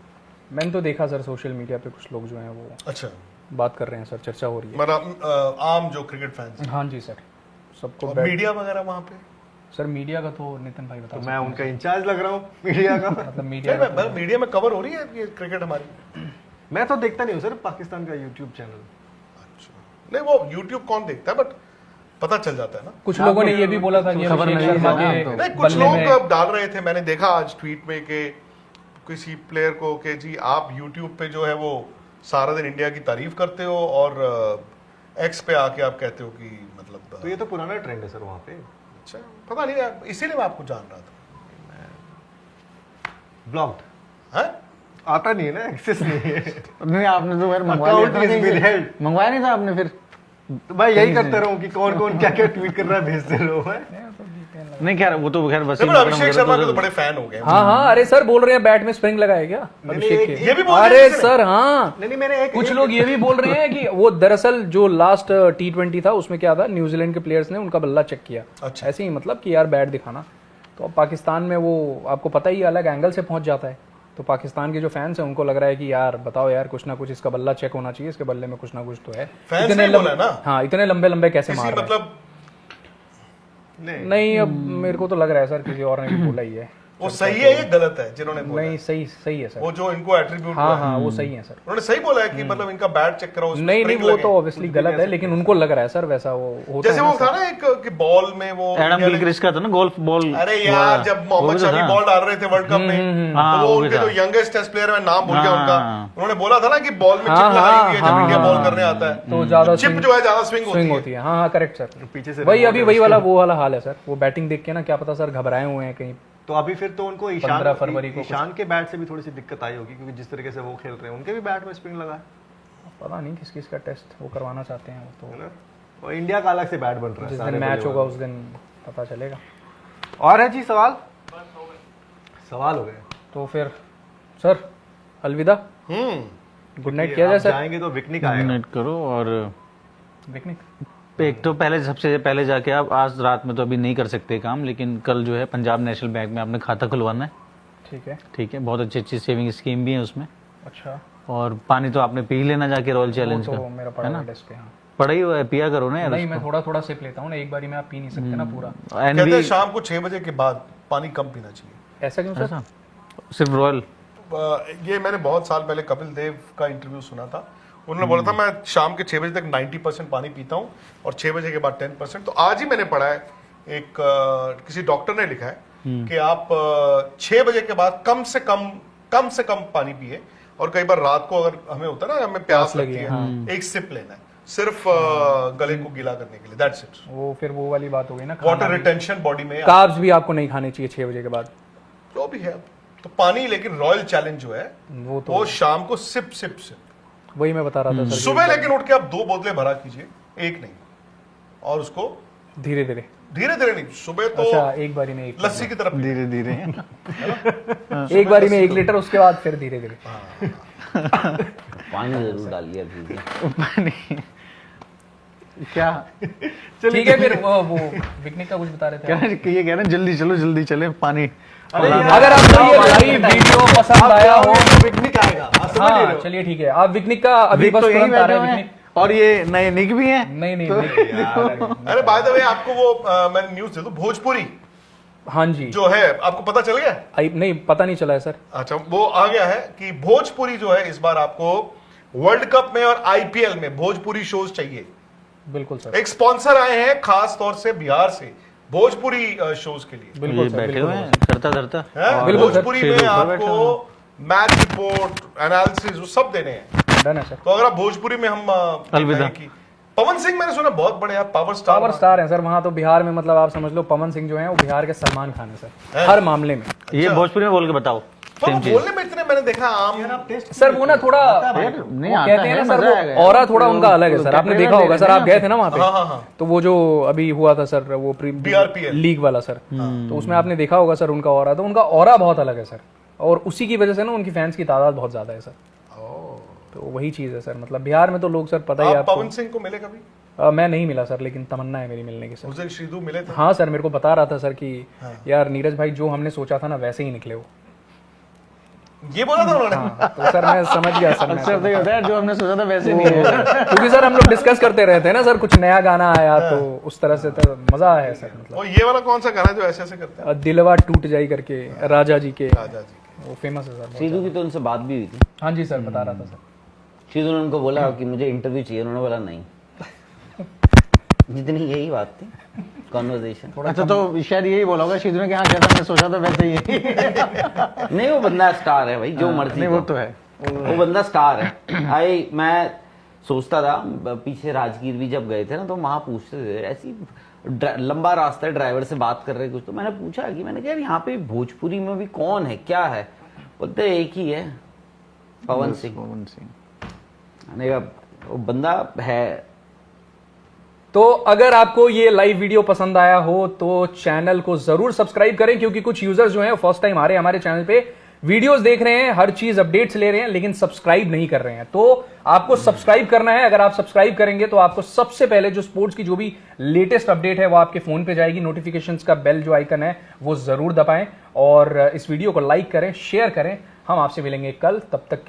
मैंने तो देखा सर सोशल मीडिया पे कुछ लोग जो हैं वो अच्छा, बात कर रहे हैं सर, चर्चा हो रही है। मतलब आम जो क्रिकेट फैंस, हाँ जी सर, सबको और मीडिया वगैरह वहां पे? सर मीडिया का तो नितिन भाई बता तो मैं उनका इंचार्ज लग रहा हूँ मीडिया का। मतलब मीडिया नहीं, मीडिया में कवर हो रही है ये क्रिकेट हमारी? मैं तो देखता नहीं हूँ सर पाकिस्तान का यूट्यूब चैनल। नहीं, वो यूट्यूब कौन देखता है, बट पता चल जाता है ना। कुछ लोगों ने ये भी बोला था कि खबर अभिषेक मिली शर्मा है के ना, नहीं, कुछ बल्ले लोग में अब डाल रहे थे, मैंने देखा आज ट्वीट में कि किसी प्लेयर को कि जी आप यूट्यूब पे जो है वो सारा दिन इंडिया की तारीफ करते हो और एक्स पे आके आप कहते हो कि मतलब तो ये तो पुराना ट्रेंड है सर वहाँ पे। अच्छा, पता नहीं यार, इसीलिए मैं आपको जान रहा था। ब्लॉक्ड हैं? आता नहीं है ना, एक्सेस नहीं है। नहीं आपने तो यार मंगवा Account लिया था is कहीं से। withheld। मंगवाया नहीं था आपने फिर? तो मैं यही करता रहूँ कि कौन कौन क्या क्या ट्वीट कर रहा है, भेजते रहो। मैं नहीं खैर वो तो खैर वसीम नहीं, अकरम अभिषेक वगैरह शर्मा के तो- तो बड़े फैन हो गए हैं। हाँ हाँ, अरे सर बोल रहे हैं बैट में स्प्रिंग लगाए क्या अभिषेक ये के? भी बोल दिया अरे किसी ने? सर हाँ, नहीं मैंने एक कुछ लोग ये भी बोल रहे हैं कि वो दरअसल जो लास्ट T20 था उसमें क्या था, न्यूजीलैंड के प्लेयर्स ने उनका बल्ला चेक किया। अच्छा। ऐसे ही मतलब कि यार बैट दिखाना, तो अब पाकिस्तान में वो आपको पता ही है, अलग एंगल से पहुंच जाता है। तो पाकिस्तान के जो फैंस हैं उनको लग रहा है कि यार बताओ यार, कुछ ना कुछ इसका बल्ला चेक होना चाहिए, इसके बल्ले में कुछ ना कुछ तो है। फैंस इतने ने बोला है ना? हाँ, इतने लंबे लंबे कैसे किसी मार रहे हैं? मतलब नहीं अब मेरे को तो लग रहा है सर किसी और ने भी बोला ही है। वो सही है या गलत है जिन्होंने बोला? नहीं सही सही है सर। वो जो इनको एट्रीब्यूट हाँ हाँ वो सही है सर। उन्होंने सही बोला है कि मतलब इनका बैट चेक कराओ, उसमें नहीं नहीं spring वो लगे। तो ऑब्वियसली गलत है, लेकिन उनको लग रहा है सर वैसा वो होता जैसे है वो ना था सर। ना एक कि बॉल में वो एडम इंडिया ने- गिलक्रिस्ट का था ना गोल्फ बॉल। अरे यार जब मोहम्मद तो शमी था। बॉल डाल रहे थे वर्ल्ड कप में, हाँ, तो वो वो भी उनके था। जो यंगेस्ट टेस्ट प्लेयर है, मैं नाम भूल गया उनका, हाँ। उन्होंने बोला था ना कि बॉल में चिप हाँ, लगाई हुई है जब हाँ, इंडिया हाँ, बॉल हाँ, करने आता है, तो ज्यादा चिप जो है ज्यादा स्विंग स्विंग होती होती है। हाँ हाँ करेक्ट सर, पीछे से वही अभी वही वाला वो वाला हाल है सर। वो बैटिंग देख के ना क्या पता सर घबराए हुए हैं कहीं। तो अभी फिर तो उनको 15 फरवरी को ईशान के बैट से भी थोड़ी सी दिक्कत आई होगी, क्योंकि जिस तरीके से वो खेल रहे हैं उनके भी बैट में स्प्रिंग लगा है, पता नहीं किस किस का टेस्ट वो करवाना चाहते हैं, वो है तो ना? और इंडिया का अलग से बैट बन रहा है जिस सारे दिन मैच बल्लेबाज। होगा उस दिन पता चलेगा। और है जी सवाल हो गए। तो फिर सर अलविदा, गुड नाइट किया जाए आप सर। जाएंगे तो विकनिक आएगा। मिनट करो और पिकनिक एक तो पहले सबसे पहले जाके आप आज रात में तो अभी नहीं कर सकते काम, लेकिन कल जो है पंजाब नेशनल बैंक में आपने खाता खुलवाना है। ठीक है। ठीक है, बहुत अच्छी अच्छी सेविंग स्कीम भी है उसमें। अच्छा और पानी तो आपने पी लेना जाके रॉयल चैलेंज तो का, मेरा पड़ा हुआ डेस्क पे। हाँ पड़ा ही हुआ है, पिया करो ना यार। नहीं मैं थोड़ा थोड़ा सिप लेता हूँ ना, एक बारी में आप पी नहीं सकते ना पूरा। एंड कहते हैं भी शाम को 6 बजे के बाद पानी कम पीना चाहिए। ऐसा क्यों सर? ऐसा सिर्फ रॉयल। ये मैंने बहुत साल पहले कपिल देव का इंटरव्यू सुना था, उन्होंने बोला था मैं शाम के 6 बजे तक 90% पानी पीता हूँ और 6 बजे के बाद 10%। तो आज ही मैंने पढ़ा है एक किसी डॉक्टर ने लिखा है कि आप 6 बजे के बाद कम से कम पानी पिए, और कई बार रात को अगर हमें होता है ना, हमें प्यास लगती है, एक सिप लेना है सिर्फ गले को गीला करने के लिए, दैट्स इट। वो फिर वो वाली बात हो गई ना, वाटर रिटेंशन बॉडी में, कार्ब्स भी आपको नहीं खाने चाहिए 6 बजे के बाद, जो भी है। तो पानी, लेकिन रॉयल चैलेंज जो है वो तो वो शाम को सिप सिप सिप, वही मैं बता रहा था सर। सुबह लेकिन उठ के आप 2 बोतलें भरा कीजिए, एक नहीं, और उसको धीरे धीरे। धीरे धीरे नहीं, सुबह तो अच्छा एक बारी में एक लस्सी की तरफ धीरे धीरे एक बारी में 1 लीटर, उसके बाद फिर धीरे धीरे। पानी जरूर डालिए अभी। क्या ठीक है फिर वो पिकनिक का कुछ बता रहे थे क्या आप? ये कह रहे हैं जल्दी चले पानी। अगर आपको ये भाई वीडियो पसंद आया हो, पिकनिक आएगा, आप समझ नहीं रहे हाँ हो? चलिए ठीक है, आप पिकनिक का अभी विक बस तो यही तुरंत आ बैठे रहे हुए हैं हैं पिकनिक। और ये नए निक भी हैं। नहीं नहीं नहीं। अरे बाय द वे आपको वो मैंने न्यूज दे दूं, भोजपुरी हाँ जी, जो है आपको पता चल गया? नहीं पता नहीं चला है सर। अच्छा, वो आ गया है कि भोजपुरी जो है इस बार आपको वर्ल्ड कप में और आईपीएल में भोजपुरी शोज चाहिए। बिल्कुल सर, एक स्पॉन्सर आए हैं खास तौर से बिहार से भोजपुरी शोज के लिए। बिल्कुल ये सर, बैठे बिल्कुल हुए हैं करता धरता। हैं? बिल्कुल सर, भोजपुरी शेर में ऊपर बैठा आपको मैच रिपोर्ट, एनालिसिस, वो सब देने हैं। डन है सर। तो अगर आप भोजपुरी में हम अलविदा। की पवन सिंह मैंने सुना बहुत बड़े आप पावर स्टार हैं सर वहां तो बिहार में, मतलब आप समझ लो पवन सिंह जो है वो बिहार के सलमान खान है सर, हर मामले में। ये भोजपुरी में बोल के बताओ। पर वो बोलने में इतने मैंने देखा आम सर वो ना थोड़ा नहीं वो आता कहते हैं ना है, सर मजा वो आएगा। ऑरा थोड़ा उनका अलग है सर, आपने देखा होगा सर, आप गए थे ना वहाँ हाँ, पे, हाँ। तो वो जो अभी हुआ था सर वो DRPL लीग वाला सर, तो उसमें आपने देखा होगा सर उनका ऑरा, तो उनका ऑरा बहुत अलग है सर, और उसी की वजह से ना उनकी फैंस की तादाद बहुत ज्यादा है सर। तो वही चीज है सर, मतलब बिहार में तो लोग सर पता ही है आप आपको। पवन सिंह को मिले कभी? मैं नहीं मिला सर, लेकिन तमन्ना है मेरी मिलने की सर। उस दिन श्रीधु मिले थे। हाँ सर, मेरे को बता रहा था सर कि यार नीरज भाई जो हमने सोचा था ना वैसे ही निकले वो। ये बोला था उन्होंने? हाँ, तो सर मैं समझ गया सर, अक्सर तो ये होता है जो हमने सोचा था वैसे नहीं है। क्योंकि सर हम लोग डिस्कस करते रहते हैं ना सर, कुछ नया गाना आया तो उस तरह से तो मजा आया सर, मतलब और ये वाला कौन सा गाना है जो ऐसे ऐसे करते हैं? दिलवा टूट जाई करके राजा जी के, राजा जी के। वो फेमस है सर। सीधू की तो उनसे बात भी हुई थी। हाँ जी सर, बता रहा था सर। सीधू ने उनको बोला कि मुझे इंटरव्यू चाहिए, उन्होंने बोला नहीं। जितनी यही बात थी कॉन्वर्जेशन। अच्छा तो शायद यही बोला होगा शीधु ने कि हाँ जैसा मैंने सोचा था वैसे ही है। नहीं वो बंदा स्टार है भाई, जो मर्जी नहीं हो। वो तो है। वो बंदा स्टार है। मैं सोचता था पीछे राजगीर भी जब गए थे ना, तो वहां पूछते थे ऐसी लंबा रास्ता है, ड्राइवर से बात कर रहे कुछ, तो मैंने पूछा कि मैंने कहा यार यहाँ पे भोजपुरी में भी कौन है, क्या है? बोलते एक ही है, पवन सिंह। पवन सिंह मैंने कहा वो बंदा है। तो अगर आपको ये लाइव वीडियो पसंद आया हो तो चैनल को जरूर सब्सक्राइब करें, क्योंकि कुछ यूजर्स जो हैं फर्स्ट टाइम आ रहे हैं हमारे चैनल पे, वीडियोस देख रहे हैं, हर चीज अपडेट्स ले रहे हैं, लेकिन सब्सक्राइब नहीं कर रहे हैं। तो आपको सब्सक्राइब करना है। अगर आप सब्सक्राइब करेंगे तो आपको सबसे पहले जो स्पोर्ट्स की जो भी लेटेस्ट अपडेट है वो आपके फोन पे जाएगी। नोटिफिकेशंस का बेल जो आइकन है वो जरूर दबाएं, और इस वीडियो को लाइक करें, शेयर करें। हम आपसे मिलेंगे कल, तब तक